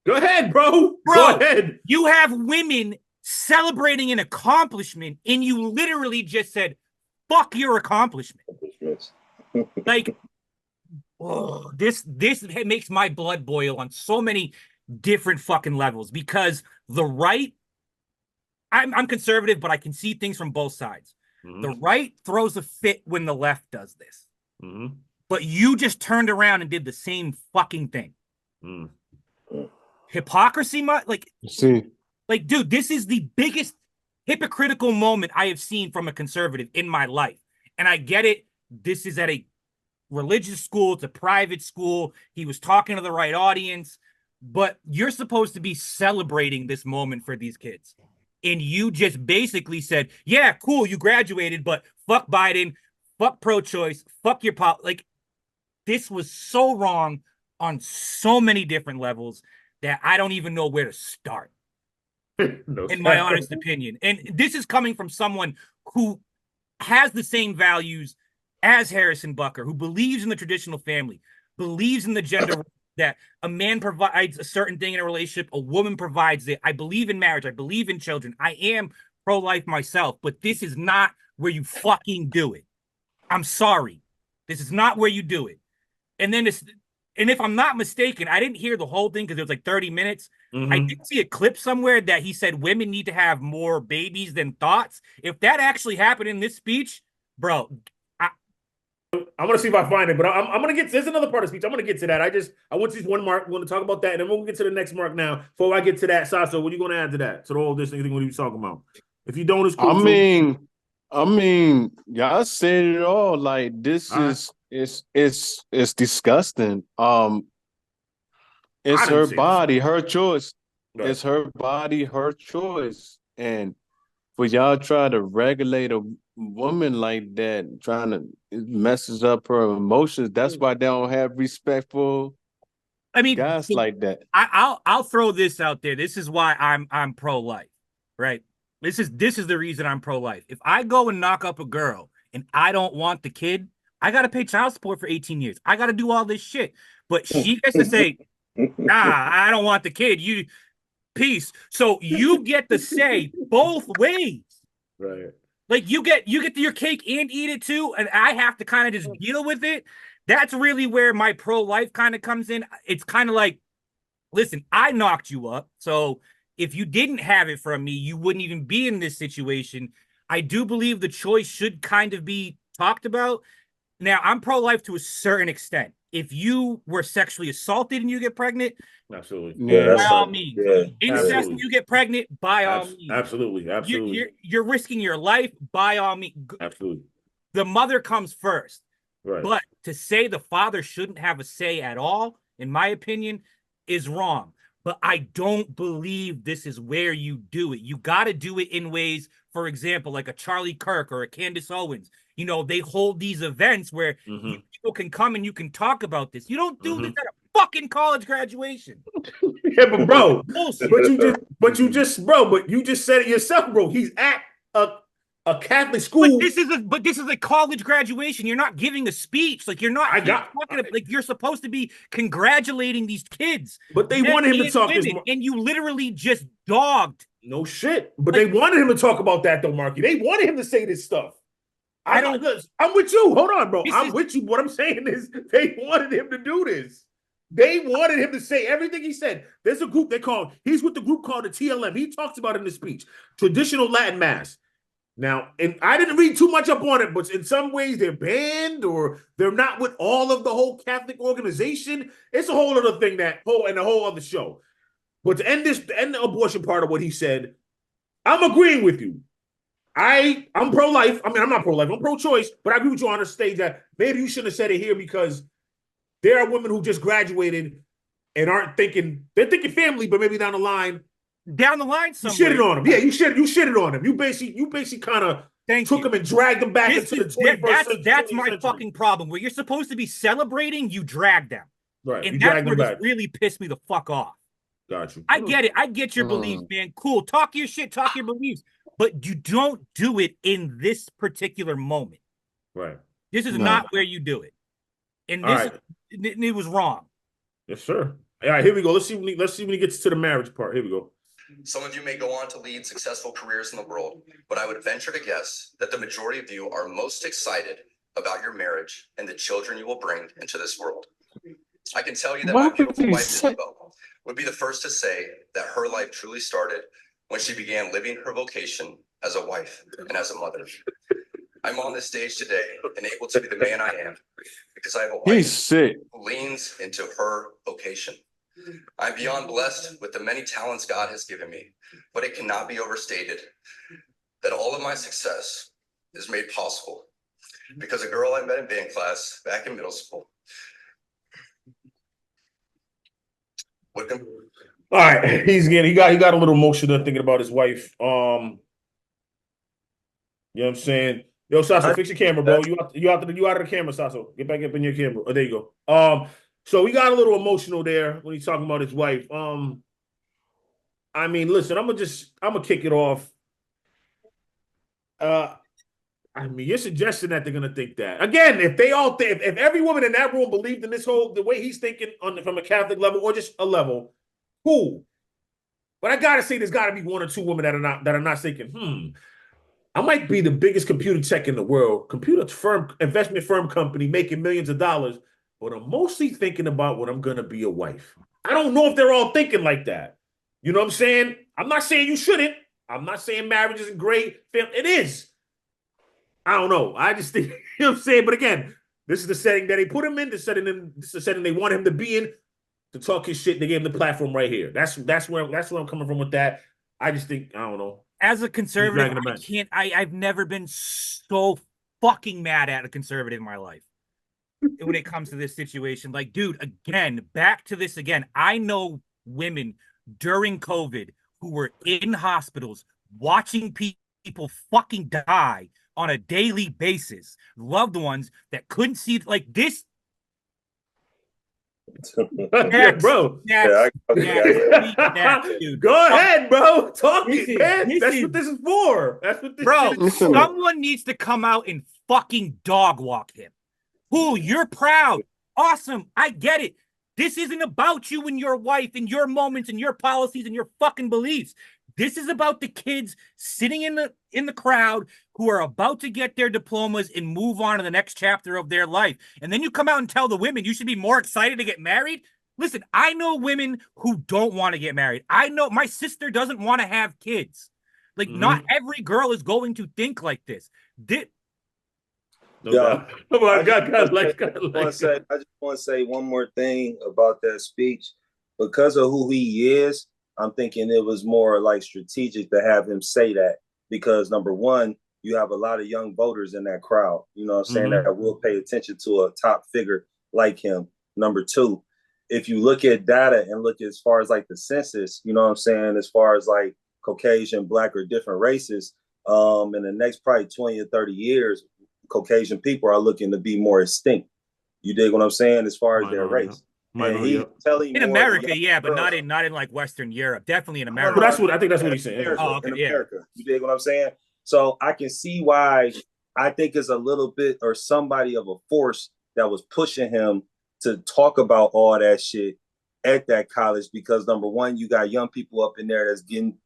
Go ahead, bro. Go ahead. You have women celebrating an accomplishment, and you literally just said, fuck your accomplishment. Like, this makes my blood boil on so many different fucking levels, because the right, I'm conservative, but I can see things from both sides. Mm-hmm. The right throws a fit when the left does this. Mm-hmm. But you just turned around and did the same fucking thing. Mm. Hypocrisy, like, dude, this is the biggest hypocritical moment I have seen from a conservative in my life. And I get it. This is at a religious school. It's a private school. He was talking to the right audience, but you're supposed to be celebrating this moment for these kids. And you just basically said, yeah, cool, you graduated, but fuck Biden, fuck pro-choice, fuck your like, this was so wrong on so many different levels that I don't even know where to start. In my honest opinion. And this is coming from someone who has the same values as Harrison Butker, who believes in the traditional family, believes in the gender that a man provides a certain thing in a relationship, a woman provides it. I believe in marriage. I believe in children. I am pro-life myself, but this is not where you fucking do it. I'm sorry. This is not where you do it. And then and if I'm not mistaken, I didn't hear the whole thing because it was like 30 minutes. Mm-hmm. I did see a clip somewhere that he said women need to have more babies than thoughts. If that actually happened in this speech, bro, I'm gonna see if I find it, but I'm gonna get. There's another part of the speech. I'm gonna get to that. I want to use one mark. We're gonna talk about that, and then we'll get to the next mark now. Before I get to that, Saso, what are you gonna add to that? To all this, anything what you talking about? If you don't, it's cool. I mean, y'all said it all. Like, this it's disgusting. It's her body, her choice. Right. It's her body, her choice, and for y'all try to regulate a woman like that, it messes up her emotions. That's why they don't have respectful guys like that. I'll throw this out there. This is why I'm pro-life, right? This is the reason I'm pro-life. If I go and knock up a girl and I don't want the kid, I gotta pay child support for 18 years. I gotta do all this shit. But she gets to say, nah, I don't want the kid. You peace. So you get to say both ways. Right. Like, you get your cake and eat it too, and I have to kind of just deal with it. That's really where my pro-life kind of comes in. It's kind of like, listen, I knocked you up, so if you didn't have it from me, you wouldn't even be in this situation. I do believe the choice should kind of be talked about. Now, I'm pro-life to a certain extent. If you were sexually assaulted and you get pregnant, absolutely, by all means. Incest and you get pregnant, by all means. Absolutely. You're risking your life, by all means. Absolutely. The mother comes first. Right. But to say the father shouldn't have a say at all, in my opinion, is wrong. But I don't believe this is where you do it. You got to do it in ways, for example, like a Charlie Kirk or a Candace Owens. You know, they hold these events where people can come and you can talk about this. You don't do this at a fucking college graduation. Yeah, but bro, but you just said it yourself, bro. He's at a Catholic school. But this is a college graduation. You're not giving a speech. Like, you're not like, you're supposed to be congratulating these kids. But they wanted him to talk this, and you literally just dogged. No shit. But they wanted him to talk about that though, Marky. They wanted him to say this stuff. I'm with you. Hold on, bro. I'm with you. What I'm saying is they wanted him to do this. They wanted him to say everything he said. There's a group he's with the group called the TLM. He talks about it in the speech, traditional Latin Mass. Now, and I didn't read too much up on it, but in some ways they're banned or they're not with all of the whole Catholic organization. It's a whole other thing and a whole other show. But to end the abortion part of what he said, I'm agreeing with you. I'm pro-life. I mean, I'm not pro-life. I'm pro-choice, but I agree with you on the stage that maybe you shouldn't have said it here because there are women who just graduated and aren't thinking, they're thinking family, but maybe down the line somewhere. You shitted on him. Yeah, you shitted on him. You basically kind of took him and dragged him back into the 21st century. That's my fucking problem. Where you're supposed to be celebrating, you drag them. Right. And that's where this really pissed me the fuck off. Got you. I get it. I get your beliefs, man. Cool. Talk your shit. Talk your beliefs. But you don't do it in this particular moment. Right. This is not where you do it. And it was wrong. Yes, sir. All right, here we go. Let's see when he gets to the marriage part. Here we go. Some of you may go on to lead successful careers in the world, but I would venture to guess that the majority of you are most excited about your marriage and the children you will bring into this world. I can tell you that my beautiful wife, Isabel, would be the first to say that her life truly started when she began living her vocation as a wife and as a mother. I'm on this stage today and able to be the man I am because I have a wife who leans into her vocation. I'm beyond blessed with the many talents God has given me, but it cannot be overstated that all of my success is made possible because a girl I met in band class back in middle school. All right, he got a little emotional thinking about his wife. You know what I'm saying? Yo, Saso, fix your camera, bro. You out of the camera, Saso. Get back up in your camera. Oh, there you go. So we got a little emotional there when he's talking about his wife. I mean, listen, I'm gonna kick it off. I mean, you're suggesting that they're gonna think that again. If every woman in that room believed in the way he's thinking from a Catholic level or just a level, cool. But I gotta say, there's gotta be one or two women that are not thinking, I might be the biggest computer tech in the world, investment firm company making millions of dollars, but I'm mostly thinking about what I'm gonna be a wife. I don't know if they're all thinking like that. You know what I'm saying? I'm not saying you shouldn't. I'm not saying marriage isn't great. It is. I don't know. I just think, you know what I'm saying? But again, this is the setting that they put him in. This is the setting they want him to be in to talk his shit. They gave him the platform right here. That's where I'm coming from with that. I just think, I don't know. As a conservative, I've never been so fucking mad at a conservative in my life when it comes to this situation. Like, dude, again, back to this again. I know women during COVID who were in hospitals watching people fucking die on a daily basis, loved ones that couldn't see, like this. Yeah, bro. Next, dude. Go ahead, bro. Talk it, man. That's what this is for. That's what this is. Someone needs to come out and fucking dog walk him. Cool, you're proud. Awesome. I get it. This isn't about you and your wife and your moments and your policies and your fucking beliefs. This is about the kids sitting in the crowd who are about to get their diplomas and move on to the next chapter of their life. And then you come out and tell the women you should be more excited to get married. Listen, I know women who don't want to get married. I know my sister doesn't want to have kids. Like, not every girl is going to think like this. I just want to say one more thing about that speech. Because of who he is, I'm thinking it was more like strategic to have him say that because number one, you have a lot of young voters in that crowd, you know what I'm saying, that will pay attention to a top figure like him. Number two, if you look at data and look as far as like the census, you know what I'm saying, as far as like Caucasian, Black or different races, in the next probably 20 or 30 years, Caucasian people are looking to be more extinct. You dig what I'm saying, as far as their race. And he's telling in America, yeah, but not in like Western Europe. Definitely in America. But I think that's what he's saying. In America. You dig what I'm saying? So I can see why I think it's a little bit or somebody of a force that was pushing him to talk about all that shit at that college because number one, you got young people up in there that's getting,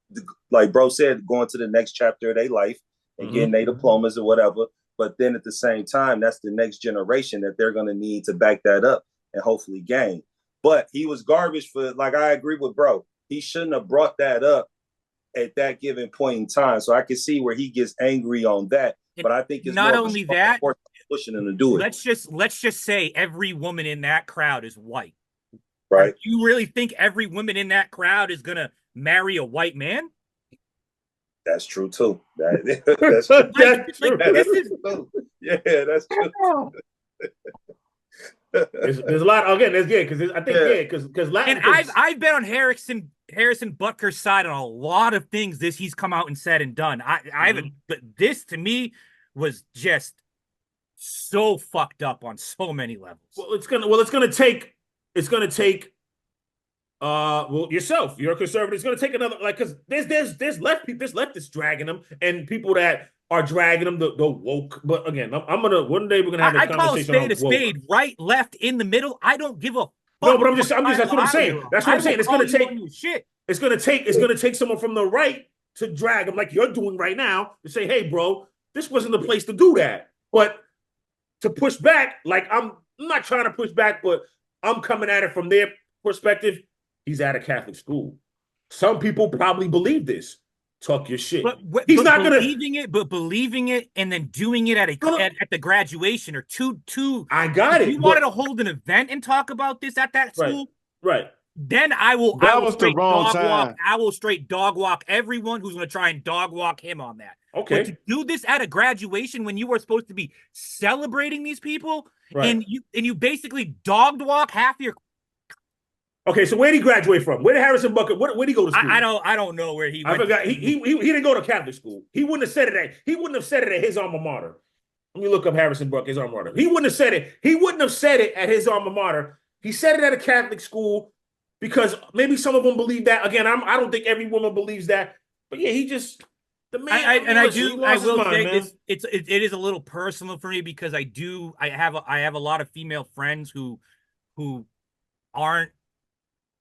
like bro said, going to the next chapter of their life and getting their diplomas or whatever. But then at the same time, that's the next generation that they're going to need to back that up and hopefully gain. But he was garbage for, like, I agree with bro. He shouldn't have brought that up at that given point in time. So I can see where he gets angry on that. But I think it's not only that, pushing him to do it. Let's just say every woman in that crowd is white. Right. You really think every woman in that crowd is going to marry a white man? That's true too. That's true. That's true. Yeah, that's true. There's a lot again. Because I think because I've been on Harrison Butker's side on a lot of things. He's come out and said and done. I haven't, but this to me was just so fucked up on so many levels. It's gonna take yourself. You're a conservative. It's gonna take another because there's leftists dragging them and people that are dragging him, the woke. But again, I'm gonna one day we're gonna have a conversation. I call a spade, right, left, in the middle. I don't give a fuck. No, but I'm just that's what I'm saying. That's what I'm saying. It's gonna take someone from the right to drag him like you're doing right now to say, hey, bro, this wasn't the place to do that. But to push back, like I'm not trying to push back, but I'm coming at it from their perspective. He's at a Catholic school. Some people probably believe this. Talk your shit. He's not believing it and then doing it at the graduation or two. I got it. If you wanted to hold an event and talk about this at that school, right? Then I will. That was the wrong time. I will straight dog walk everyone who's going to try and dog walk him on that. Okay. But to do this at a graduation when you were supposed to be celebrating these people, and you basically dogged walk half your. Okay, so where did he graduate from? Where did Harrison Butker? Where did he go to school? I don't know where he went. I forgot. He didn't go to Catholic school. He wouldn't have said it at. He wouldn't have said it at his alma mater. Let me look up Harrison Butker, his alma mater. He wouldn't have said it. He wouldn't have said it at his alma mater. He said it at a Catholic school because maybe some of them believe that. Again, I don't think every woman believes that. But yeah, he just the man. I will say this. It is a little personal for me because I have a lot of female friends who aren't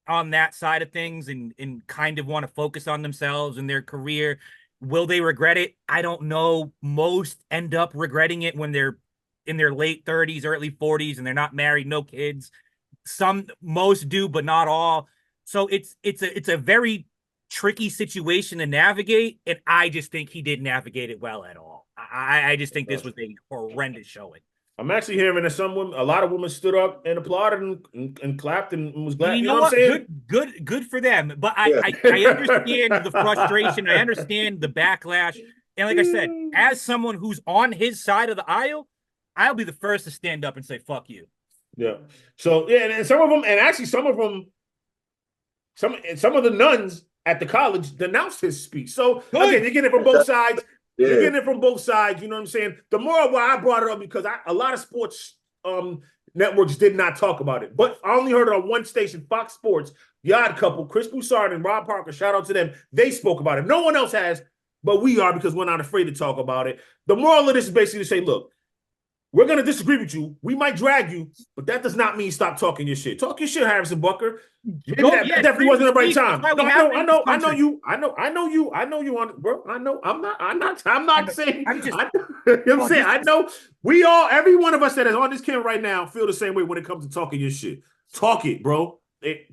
on that side of things and kind of want to focus on themselves and their career. Will they regret it? I don't know. Most end up regretting it when they're in their late 30s, early 40s, and they're not married, no kids. Most do, but not all. So it's a very tricky situation to navigate, and I just think he didn't navigate it well at all. I just think this was a horrendous showing. I'm actually hearing that a lot of women stood up and applauded and clapped and was glad. You know what I'm saying? Good for them. But I understand the frustration. I understand the backlash. And like I said, as someone who's on his side of the aisle, I'll be the first to stand up and say, fuck you. Yeah. So, yeah, and some of them, and actually some of the nuns at the college denounced his speech. So, again, you're getting it from both sides. Yeah. You're getting it from both sides, you know what I'm saying? The more why I brought it up because a lot of sports networks did not talk about it. But I only heard it on one station, Fox Sports, the Odd Couple, Chris Broussard and Rob Parker, shout out to them. They spoke about it. No one else has, but we are because we're not afraid to talk about it. The moral of this is basically to say, look, we're going to disagree with you. We might drag you, but that does not mean stop talking your shit. Talk your shit, Harrison Butker. That definitely wasn't the right time. I know you on, bro. I'm not saying. You know what I'm saying? I know every one of us that is on this camera right now feel the same way when it comes to talking your shit. Talk it, bro.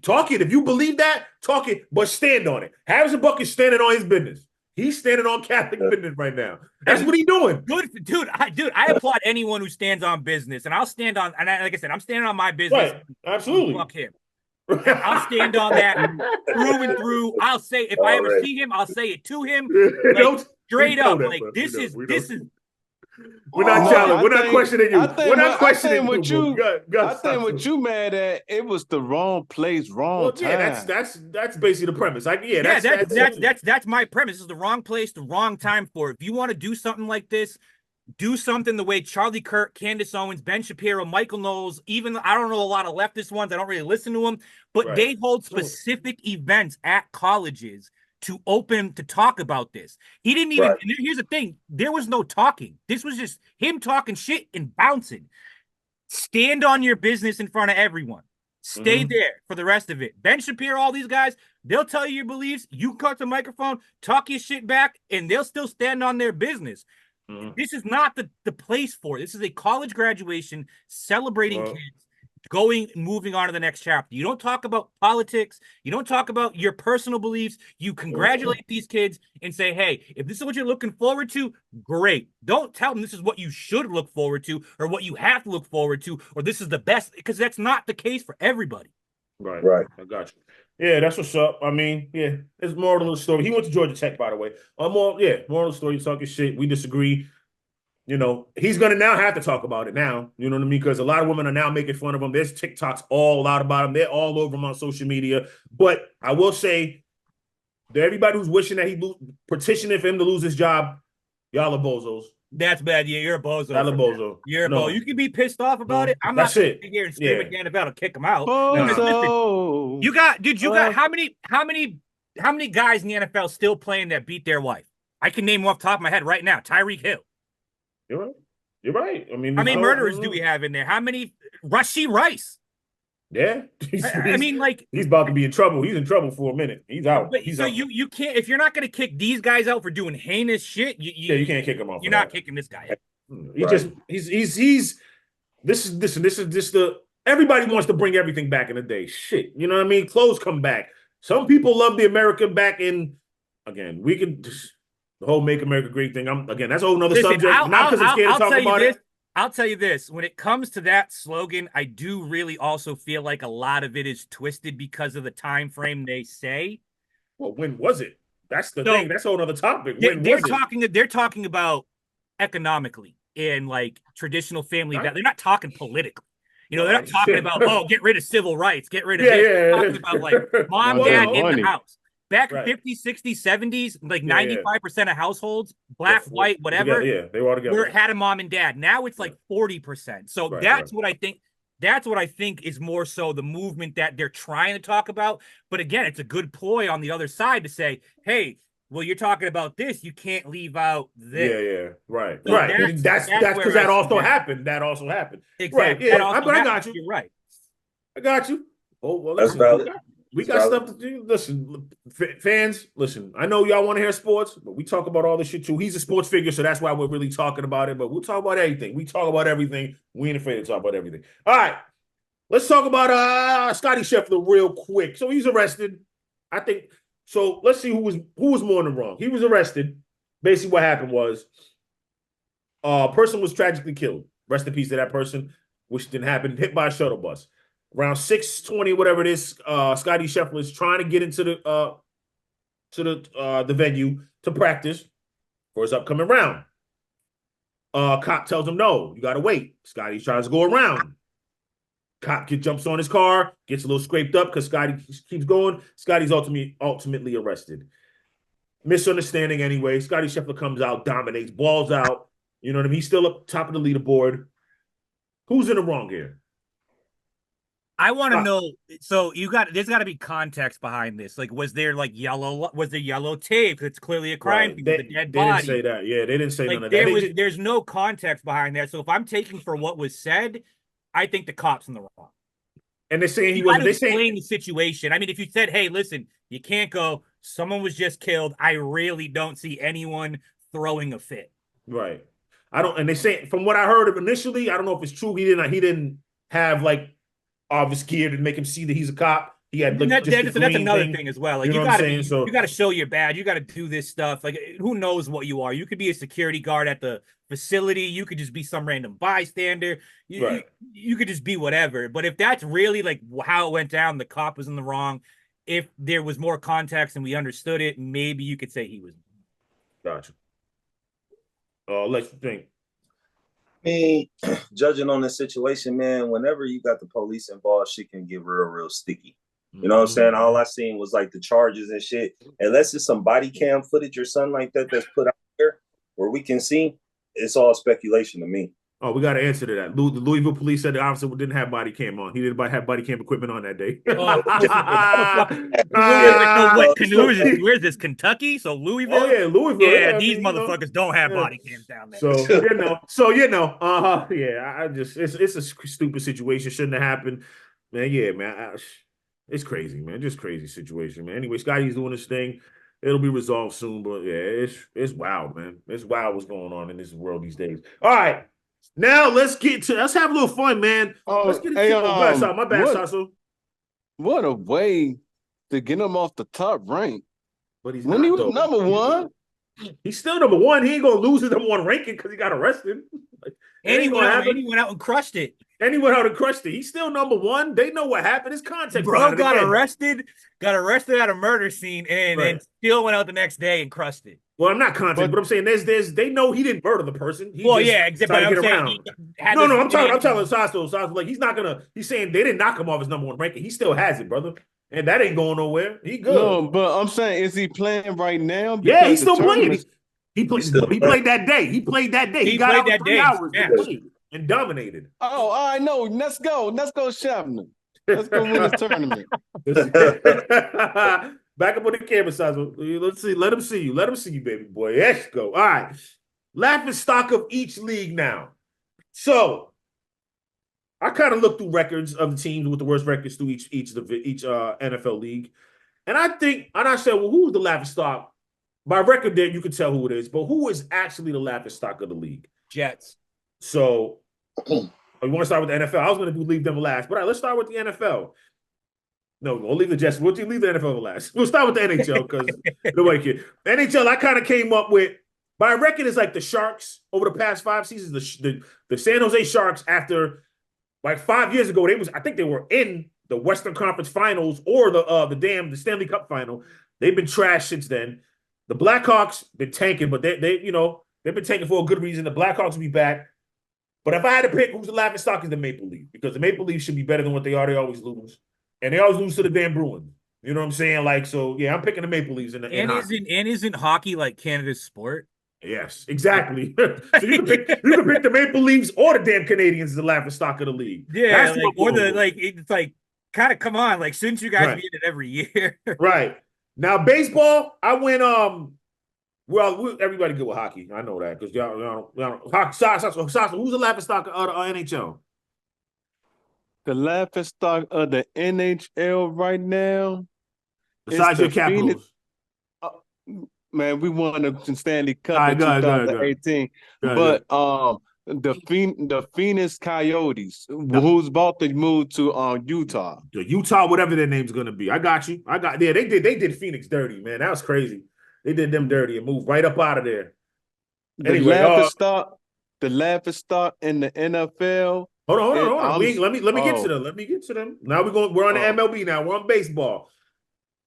Talk it. If you believe that, talk it, but stand on it. Harrison Butker's standing on his business. He's standing on Catholic business right now. That's what he's doing. Good, dude. I applaud anyone who stands on business, and I'll stand on. And like I said, I'm standing on my business. Right. Absolutely. Fuck him. I'll stand on that through and through. I'll say if I ever see him, I'll say it to him. Like, straight up. Like this is. We're not challenging. We're not questioning you. We're not questioning what you. I think what you mad at, it was the wrong place, wrong time. Yeah, that's basically the premise. That's my premise. This is the wrong place, the wrong time for it. If you want to do something like this, do something the way Charlie Kirk, Candace Owens, Ben Shapiro, Michael Knowles, even I don't know a lot of leftist ones. I don't really listen to them, but they hold specific events at colleges to open to talk about this. He didn't even, and here's the thing, there was no talking. This was just him talking shit and bouncing. Stand on your business in front of everyone. Stay there for the rest of it. Ben Shapiro, all these guys, they'll tell you your beliefs. You cut the microphone, talk your shit back, and they'll still stand on their business. This is not the place for it. This is a college graduation celebrating kids. Moving on to the next chapter. You don't talk about politics. You don't talk about your personal beliefs. You congratulate these kids and say, hey, if this is what you're looking forward to, great. Don't tell them this is what you should look forward to or what you have to look forward to or this is the best, because that's not the case for everybody. Right. I got you. Yeah, that's what's up. I mean, yeah, it's moral of the story. He went to Georgia Tech, by the way. Moral of the story, you talking shit. We disagree. You know, he's going to now have to talk about it now. You know what I mean? Because a lot of women are now making fun of him. There's TikToks all out about him. They're all over him on social media. But I will say, to everybody who's wishing that petitioning for him to lose his job, y'all are bozos. That's bad. Yeah, you're a bozo. Y'all a bozo. You're a bozo. You can be pissed off about it. I'm not sitting here and screaming again about to kick him out. Bozo. You got how many guys in the NFL still playing that beat their wife? I can name off the top of my head right now. Tyreek Hill. You're right. You're right. I mean, how many murderers do we have in there? How many? Rashee Rice. Yeah. I mean, like, he's about to be in trouble. He's in trouble for a minute. He's out. So you can't, if you're not going to kick these guys out for doing heinous shit, you can't kick him off. You're not kicking this guy out. This is just everybody wants to bring everything back in the day. Shit. You know what I mean? Clothes come back. Some people love the America back in, again, we can just, the whole Make America Great thing. That's a whole nother subject. Not because I'm scared to talk about it. I'll tell you this. When it comes to that slogan, I do really also feel like a lot of it is twisted because of the time frame they say. Well, when was it? That's the thing. That's a whole other topic. They're talking about economically and like traditional family. They're not talking politically. They're not talking about, get rid of civil rights, get rid of this. They're talking about like mom, dad in the house. Back in 50s, 60s, 70s, like 95% of households, black, white, whatever, they were all together. Had a mom and dad. Now it's like 40%. So that's what I think. That's what I think is more so the movement that they're trying to talk about. But again, it's a good ploy on the other side to say, hey, well, you're talking about this. You can't leave out this. Yeah. Right. So right. That's because that also happened. That also happened. Exactly. Right. Yeah. But I got you. You're right. I got you. Oh, well, that's valid. We got stuff to do. Listen, fans, listen, I know y'all want to hear sports, but we talk about all this shit too. He's a sports figure, so that's why we're really talking about it. But we'll talk about everything. We talk about everything. We ain't afraid to talk about everything. All right. Let's talk about Scotty Scheffler real quick. So he's arrested. I think so. Let's see who was more than wrong. He was arrested. Basically, what happened was a person was tragically killed. Rest in peace to that person, which didn't happen, hit by a shuttle bus. Around 6:20, whatever it is, Scotty Scheffler is trying to get into the venue to practice for his upcoming round. Cop tells him, no, you got to wait. Scotty tries to go around. Cop jumps on his car, gets a little scraped up because Scotty keeps going. Scotty's ultimately arrested. Misunderstanding anyway. Scotty Scheffler comes out, dominates, balls out. You know what I mean? He's still up top of the leaderboard. Who's in the wrong here? I want to know. So there's got to be context behind this. Like, was there yellow tape? It's clearly a crime. Right. The dead body. They didn't say that. Yeah, they didn't say none of that. There's no context behind that. So if I'm taking for what was said, I think the cop's in the wrong. And they're saying he wasn't. They explain the situation. I mean, if you said, "Hey, listen, you can't go. Someone was just killed," I really don't see anyone throwing a fit. Right. I don't. And they say, from what I heard of initially, I don't know if it's true. He didn't have like obvious gear to make him see that he's a cop. He had like, that's another thing as well. Like, you got to show your badge. You got to do this stuff. Like, who knows what you are? You could be a security guard at the facility. You could just be some random bystander. You could just be whatever. But if that's really like how it went down, the cop was in the wrong. If there was more context and we understood it, maybe you could say he was. Gotcha. Let's think. I mean, judging on the situation, man, whenever you got the police involved, shit can get real sticky. You know what I'm saying? All I seen was like the charges and shit. Unless it's some body cam footage or something like that that's put out there where we can see, it's all speculation to me. Oh, we got to answer to that. The Louisville police said the officer didn't have body cam on. He didn't have body cam equipment on that day. Where's this? Kentucky? So Louisville? Oh, yeah, Louisville. Yeah, these motherfuckers don't have body cams down there. So, yeah, it's a stupid situation. Shouldn't have happened. Man, yeah, man. It's crazy, man. Just crazy situation, man. Anyway, Scotty's doing his thing. It'll be resolved soon, but yeah, it's wild, man. It's wild what's going on in this world these days. All right. Now let's have a little fun, man. Let's get into my bad, Saso. What a way to get him off the top rank. But he was number one. He's still number one. He ain't gonna lose his number one ranking because he got arrested. And he went out and crushed it. He's still number one. They know what happened. His context. Bro got arrested at a murder scene and still went out the next day and crushed it. Well, I'm not context, but I'm saying they know he didn't murder the person. Exactly. I'm telling Saso, like he's saying they didn't knock him off his number one ranking. He still has it, brother. And that ain't going nowhere. He good. No, but I'm saying, is he playing right now? Yeah, he's still playing. He played that day. He got out for 3 hours and dominated. Oh, I know. Let's go, Scheffler. Let's go win this tournament. Back up on the camera, Saso. Let's see. Let him see you. Let him see you, baby boy. Let's go. All right. Laughing stock of each league now. So I kind of looked through records of the teams with the worst records through each NFL league. And I said, well, who's the laughing stock? By record there, you can tell who it is, but who is actually the laughing stock of the league? Jets. So you want to start with the NFL? I was going to leave them last, but all right, let's start with the NFL. No, we'll leave the Jets. We'll leave the NFL last. We'll start with the NHL because nobody cares. NHL, I kind of came up with, by record, is like the Sharks over the past 5 seasons. The San Jose Sharks, after like 5 years ago, I think they were in the Western Conference Finals or the Stanley Cup Final. They've been trashed since then. The Blackhawks been tanking, but they've been tanking for a good reason. The Blackhawks will be back. But if I had to pick who's the laughing stock, is the Maple Leafs, because the Maple Leafs should be better than what they are. They always lose. And they always lose to the damn Bruins. You know what I'm saying? Like, so yeah, I'm picking the Maple Leafs in hockey. Isn't hockey like Canada's sport? Yes, exactly. So you can pick the Maple Leafs or the damn Canadians as the laughing stock of the league. Yeah, it's like kind of come on, like since you guys get it every year. Right. Now baseball, I went everybody good with hockey. I know that because y'all hockey. Saso, who's the laughing stock of NHL? The laughing stock of the NHL right now. Besides your Capitals. Man, we won the Stanley Cup in 2018. But the Phoenix Coyotes, who's about to move to Utah. The Utah, whatever their name's gonna be. I got you. They did Phoenix dirty, man. That was crazy. They did them dirty and moved right up out of there. The laughing stock in the NFL. Hold on. Let me get to them. Let me get to them. Now we're on the MLB now. We're on baseball.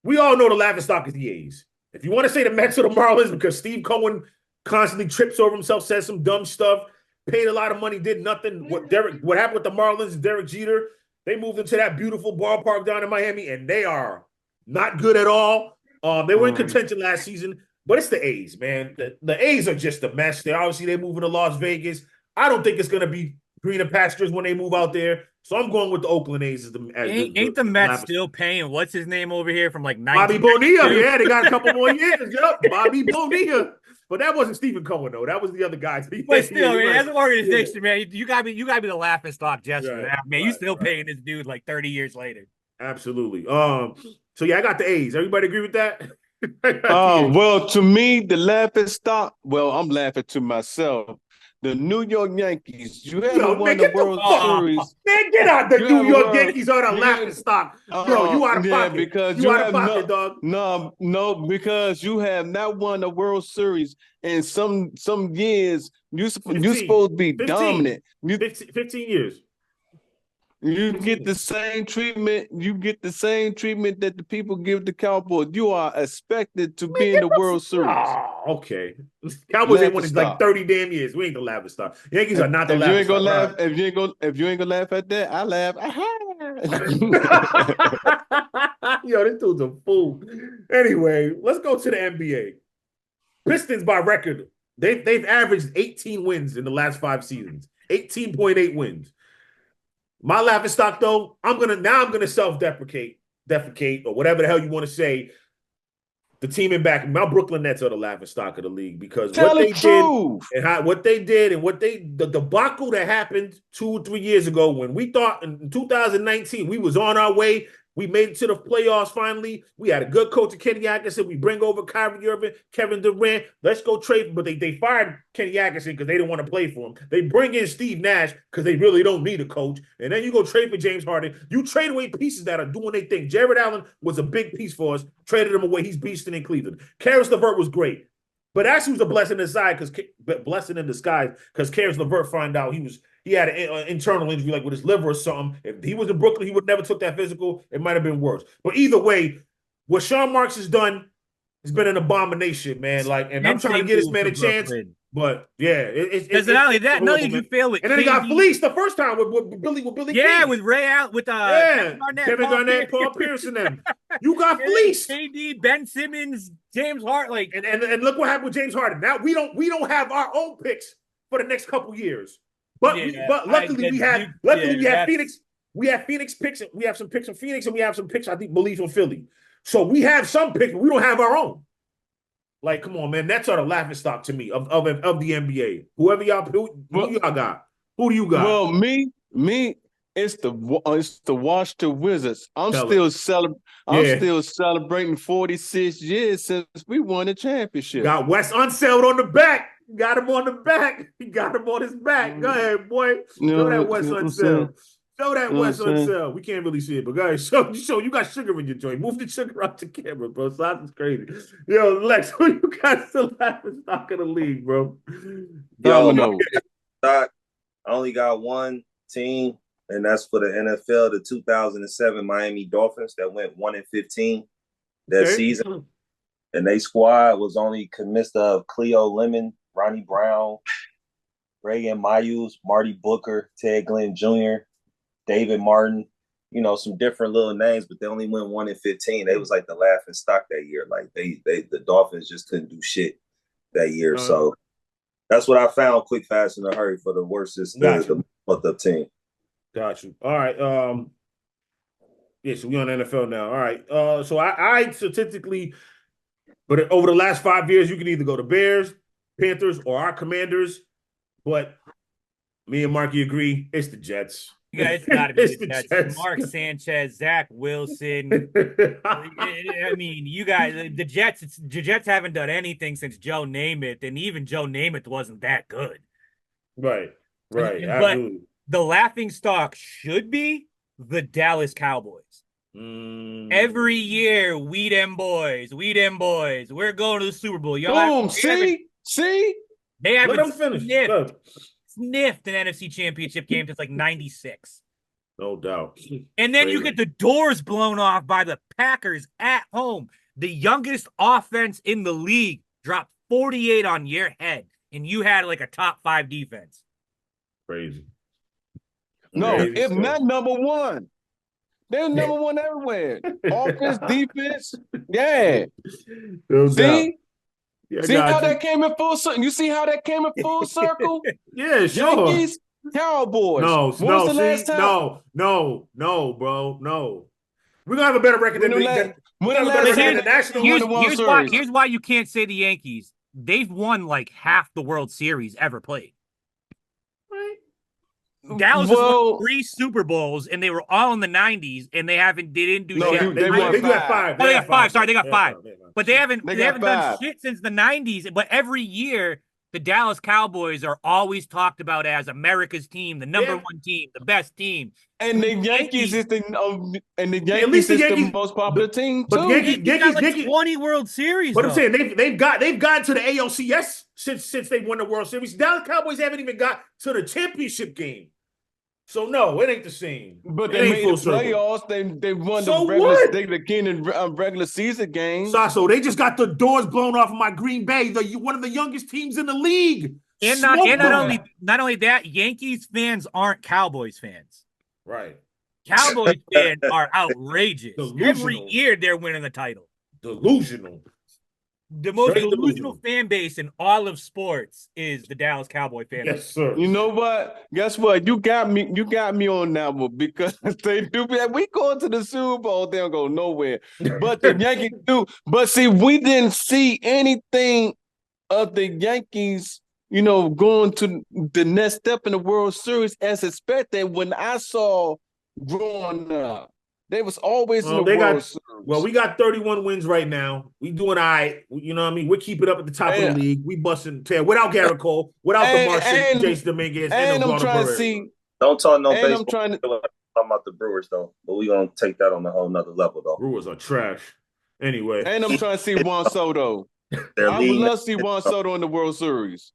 We all know the laughing stock is the A's. If you want to say the Mets or the Marlins, because Steve Cohen constantly trips over himself, says some dumb stuff, paid a lot of money, did nothing. What happened with the Marlins, Derek Jeter, they moved into that beautiful ballpark down in Miami, and they are not good at all. They were in contention last season, but it's the A's, man. The A's are just a mess. They're moving to Las Vegas. I don't think it's going to be greener pastures when they move out there. So I'm going with the Oakland A's. Ain't the Mets still paying what's his name over here from like Bobby Bonilla? Yeah, they got a couple more years. Yep, Bobby Bonilla. But that wasn't Stephen Cohen though. That was the other guy. But still, man, as an organization, man, you gotta be the laughing stock just for that. Man, you still paying this dude like 30 years later. Absolutely. So yeah, I got the A's. Everybody agree with that? Well, to me, the laughing stock. Well, I'm laughing to myself. The New York Yankees. You haven't won the World Series. Man, get out the New York Yankees on a laughing stock. Bro, you out of pocket. Because you out of pocket, dog. No, because you have not won the World Series in some years. You're supposed to be 15, dominant. 15 years. You get the same treatment. You get the same treatment that the people give the Cowboys. You are expected to be in the World Series. Oh, okay. Cowboys ain't won in like 30 damn years. We ain't gonna laugh at stuff. Yankees are not the laughing stock. If you ain't gonna laugh at that, I laugh. Yo, this dude's a fool. Anyway, let's go to the NBA. Pistons by record. They've averaged 18 wins in the last 5 seasons. 18.8 wins. My laughing stock, though, I'm gonna self-deprecate, or whatever the hell you want to say. The team in back, my Brooklyn Nets are the laughing stock of the league because what they did and the debacle that happened 2 or 3 years ago when we thought in 2019 we was on our way. We made it to the playoffs finally. We had a good coach, Kenny Atkinson. We bring over Kyrie Irving, Kevin Durant. Let's go trade. But they fired Kenny Atkinson because they didn't want to play for him. They bring in Steve Nash because they really don't need a coach. And then you go trade for James Harden. You trade away pieces that are doing their thing. Jared Allen was a big piece for us. Traded him away. He's beasting in Cleveland. Karis LeVert was great. But actually was a blessing in disguise because Karis LeVert found out he had an internal injury, like with his liver or something. If he was in Brooklyn, he would never took that physical. It might have been worse. But either way, what Sean Marks has done has been an abomination, man. And I'm trying to get this man a chance. But yeah, it's not only that, not only did you fail with, and then he got fleeced the first time with Billy. Yeah, King. with Ray out with Kevin Garnett, Paul Pierce, and them. You got fleeced. KD, Ben Simmons, James Harden, and look what happened with James Harden. Now we don't have our own picks for the next couple years. But luckily we have Phoenix. We have Phoenix picks. We have some picks from Phoenix, and we have some picks, I think, believe from Philly. So we have some picks, but we don't have our own. Like, come on, man. That's sort of laughing stock to me of the NBA. Who y'all got? Who do you got? Well, me, it's the Washington Wizards. I'm still celebrating 46 years since we won the championship. Got Wes Unseld on the back. Got him on the back. He got him on his back. Go ahead, boy. Show that Wes Unseld. Show that Wes Unseld. We can't really see it, but go ahead. Show you got sugar in your joint. Move the sugar out the camera, bro. So that's crazy. Yo, Lex, who you got still laughing stock of the league, bro? Yo, I only got one team, and that's for the NFL, the 2007 Miami Dolphins that went 1-15 that season. And their squad was only consisted of Cleo Lemon, Ronnie Brown, Reagan Mayus, Marty Butker, Ted Glenn Jr., David Martin, some different little names, but they only went 1-15. They was like the laughing stock that year. Like the Dolphins just couldn't do shit that year. So that's what I found quick, fast, in a hurry for the worstest, the fucked up team. Got you. All right. Yeah, so we on NFL now. All right. So I statistically, but over the last 5 years, you can either go to Bears, Panthers, or our Commanders. But me and Marky agree, it's the Jets. You guys got to be the Jets. Mark Sanchez, Zach Wilson. I mean, you guys, the Jets haven't done anything since Joe Namath, and even Joe Namath wasn't that good. Right. But absolutely. The laughing stock should be the Dallas Cowboys. Every year, we them boys. We're going to the Super Bowl. Y'all see? They haven't Let them finish. Sniffed an NFC Championship game since like 96. No doubt. And then you get the doors blown off by the Packers at home. The youngest offense in the league dropped 48 on your head, and you had like a top 5 defense. Crazy. No, it's not number one. They're number one everywhere. Offense, defense. Yeah. No See? doubt. Yeah, see how that came in full circle? You see how that came in full circle? Yeah, sure. Yankees, Cowboys. No, when was the last time? No, bro, no. We're gonna have a better record than the National. Here's why you can't say the Yankees. They've won like half the World Series ever played. Right. Dallas has won 3 Super Bowls, and they were all in the 90s, and they didn't do shit. They got 5. Oh, they got 5. Sorry, they got 5. But they haven't done shit since the 90s. But every year, the Dallas Cowboys are always talked about as America's team, the number one team, the best team. And the Yankees is the most popular team. But too. Yankees got like 20 World Series. But I'm saying they've gotten to the ALCS since they won the World Series. Dallas Cowboys haven't even got to the championship game. So no, it ain't the same. But they made the playoffs. They won the regular season game. Saso, they just got the doors blown off of my Green Bay, one of the youngest teams in the league. And not only that, Yankees fans aren't Cowboys fans. Right. Cowboys fans are outrageous. Delusional. Every year they're winning the title. Delusional. The most delusional fan base in all of sports is the Dallas Cowboy fan base. Yes, sir. You know what? Guess what? You got me on that one because they do. We going to the Super Bowl, they don't go nowhere. But the Yankees do. But see, we didn't see anything of the Yankees, going to the next step in the World Series as expected. When I saw growing up, they was always in the World Series. Well, we got 31 wins right now. We doing all right. You know what I mean? We're keeping up at the top of the league. We busting tail without Garrett Cole, without the Martian, Jason Dominguez, and I'm trying to see. Don't talk no baseball. I'm trying to talk about the Brewers though, but we're gonna take that on a whole nother level though. Brewers are trash. Anyway, and I'm trying to see Juan Soto. I would love to see Juan Soto in the World Series.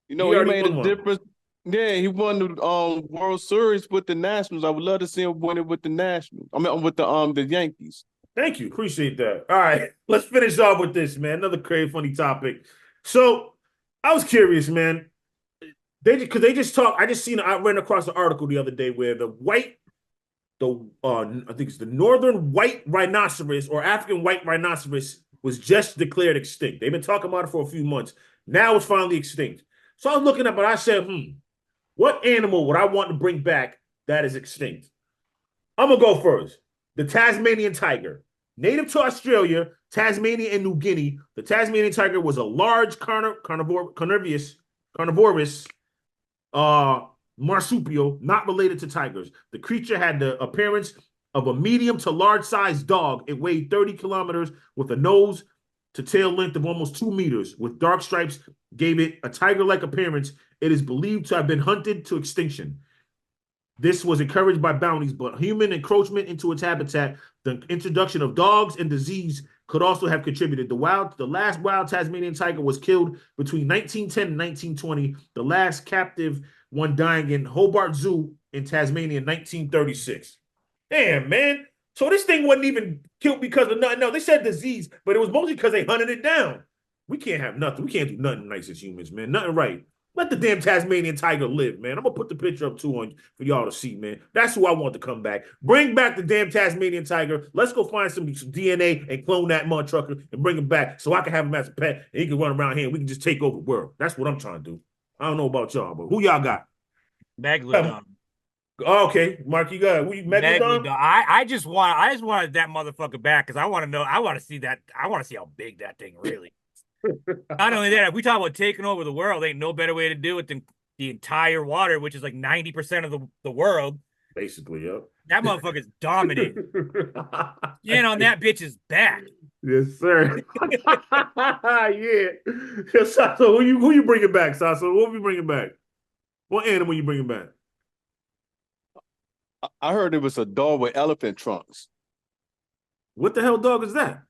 He made a difference. Yeah, he won the World Series with the Nationals. I would love to see him win it with the Nationals. I mean, with the Yankees. Thank you. Appreciate that. All right, let's finish off with this, man. Another crazy, funny topic. So, I was curious, man. I ran across an article the other day where I think it's the northern white rhinoceros or African white rhinoceros was just declared extinct. They've been talking about it for a few months. Now it's finally extinct. So I was looking up and I said, what animal would I want to bring back that is extinct? I'm going to go first. The Tasmanian tiger. Native to Australia, Tasmania, and New Guinea, the Tasmanian tiger was a large carnivorous marsupial not related to tigers. The creature had the appearance of a medium to large sized dog. It weighed 30 kilograms with a nose to tail length of almost 2 meters, with dark stripes gave it a tiger-like appearance. It is believed to have been hunted to extinction. This was encouraged by bounties, but human encroachment into its habitat, the introduction of dogs, and disease could also have contributed. The last wild Tasmanian tiger was killed between 1910 and 1920. The last captive one dying in Hobart Zoo in Tasmania in 1936. Damn, man. So this thing wasn't even killed because of nothing. No, they said disease, but it was mostly because they hunted it down. We can't have nothing. We can't do nothing nice as humans, man. Nothing right. Let the damn Tasmanian tiger live, man. I'm going to put the picture up, too, for y'all to see, man. That's who I want to come back. Bring back the damn Tasmanian tiger. Let's go find some DNA and clone that mud trucker and bring him back so I can have him as a pet and he can run around here and we can just take over the world. That's what I'm trying to do. I don't know about y'all, but who y'all got? Megalodon. Okay, Marky, you got Megalodon? I just wanted that motherfucker back because I want to see how big that thing really is. Not only that, if we talk about taking over the world, ain't no better way to do it than the entire water, which is like 90% of the world. Basically, yep. That motherfucker's dominating. And on that bitch's back. Yes, sir. Yeah. Saso, who you bringing back, Saso? What you bringing back? What animal you bringing back? I heard it was a dog with elephant trunks. What the hell dog is that?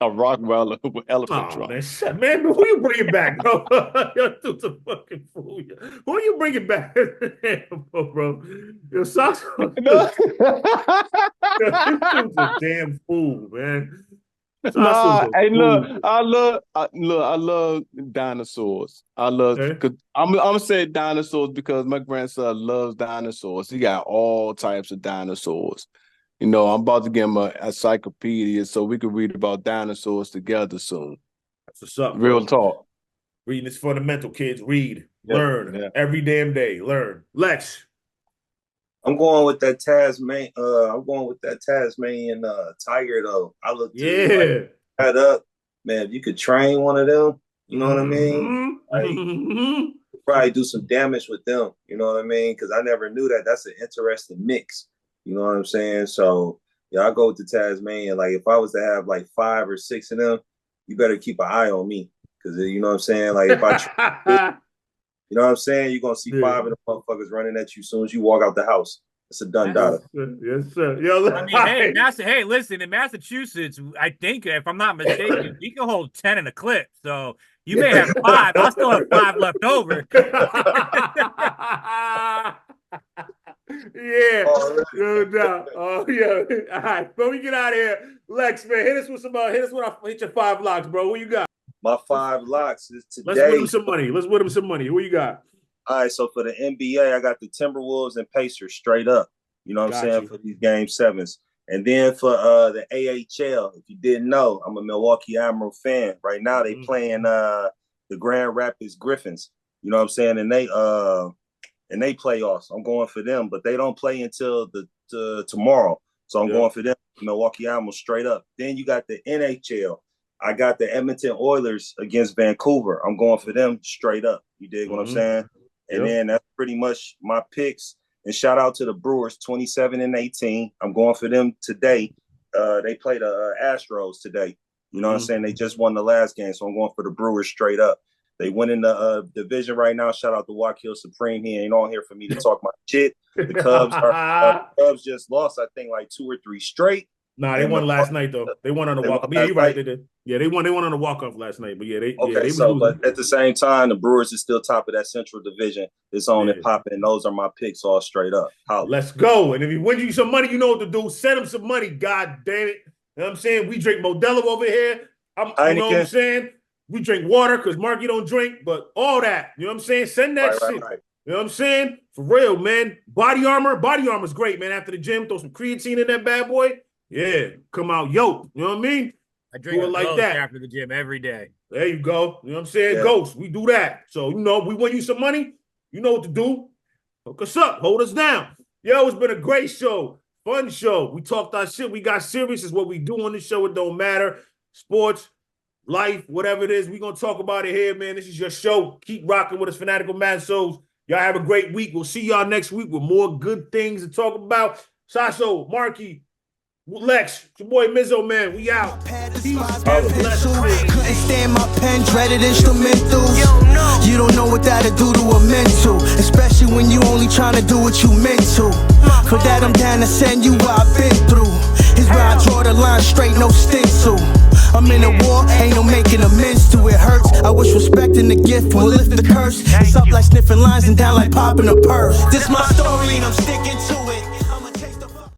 A Rottweiler with elephant trunks. Man, who you bringing back, bro? You're a fucking fool. Who are you bringing back, bro? Yo, Saso. This dude's a damn fool, man. Nah, hey, look, I love dinosaurs. I'm gonna say dinosaurs because my grandson loves dinosaurs. He got all types of dinosaurs. You know, I'm about to get him a encyclopedia so we can read about dinosaurs together soon. That's what's up. Real talk. Reading is fundamental, kids. Read, learn every damn day. Learn. Lex. I'm going with that Tasmanian. Tiger though. I look that up, man. If you could train one of them, you know what I mean? Like, probably do some damage with them. You know what I mean? Because I never knew that. That's an interesting mix. You know what I'm saying? So yeah, I go with the Tasmanian. Like if I was to have like 5 or 6 of them, you better keep an eye on me because you know what I'm saying. Like if I. You know what I'm saying? You're going to see 5 of the motherfuckers running at you as soon as you walk out the house. It's a done data. Yes, sir. Yo, I mean, hey, listen, in Massachusetts, I think, if I'm not mistaken, we can hold 10 in a clip. So you may have 5. I'll still have 5 left over. Yeah. No doubt. Oh, yeah. All right. Before we get out of here, Lex, man, hit us with your 5 locks, bro. What you got? My 5 locks is today. Let's win him some money. Who you got? All right, so for the NBA, I got the Timberwolves and Pacers straight up. You know what I'm saying? For these game 7s. And then for the AHL, if you didn't know, I'm a Milwaukee Admiral fan. Right now they playing the Grand Rapids Griffins. You know what I'm saying? And they playoffs. I'm going for them, but they don't play until the tomorrow. So I'm going for them, Milwaukee Admirals straight up. Then you got the NHL. I got the Edmonton Oilers against Vancouver. I'm going for them straight up. You dig what I'm saying? And then that's pretty much my picks. And shout out to the Brewers, 27-18. I'm going for them today. They play the Astros today. You know what I'm saying? They just won the last game, so I'm going for the Brewers straight up. They win in the division right now. Shout out to Joaquin Supreme. He ain't on here for me to talk my shit. The Cubs just lost, I think, like 2 or 3 straight. Nah, they won last night though. They won on the walk. Yeah, you're right. They did. Yeah, they won on the walk-off last night. But yeah, but at the same time, the Brewers is still top of that Central Division. It's on and popping. Those are my picks all straight up. Let's go. And if you win you some money, you know what to do. Send them some money. God damn it. You know what I'm saying? We drink Modelo over here. You know what I'm saying? We drink water because Marky don't drink, but all that. You know what I'm saying? Send that shit. Right. You know what I'm saying? For real, man. Body armor's great, man. After the gym, throw some creatine in that bad boy. Yeah, come out yoked. You know what I mean? I drink it like that after the gym every day. There you go. You know what I'm saying? Yeah. Ghost, we do that. So, we win you some money. You know what to do. Hook us up. Hold us down. Yo, it's been a great show. Fun show. We talked our shit. We got serious. Is what we do on this show. It don't matter. Sports, life, whatever it is. We're going to talk about it here, man. This is your show. Keep rocking with us, Fanatical Massholes. Y'all have a great week. We'll see y'all next week with more good things to talk about. Saso, Marky, Lex, your boy Mizzo, man. We out. Peace. Couldn't stand my pen, dreaded instrumentals. You don't know what that'll do to a mental, especially when you only trying to do what you meant to. For that I'm down to send you what I've been through. Here's where I draw the line straight, no stencil. I'm in a war, ain't no making amends to it. Hurts. I wish respecting the gift will lift the curse. It's up like sniffing lines and down like popping a purse. This my story and I'm sticking to it.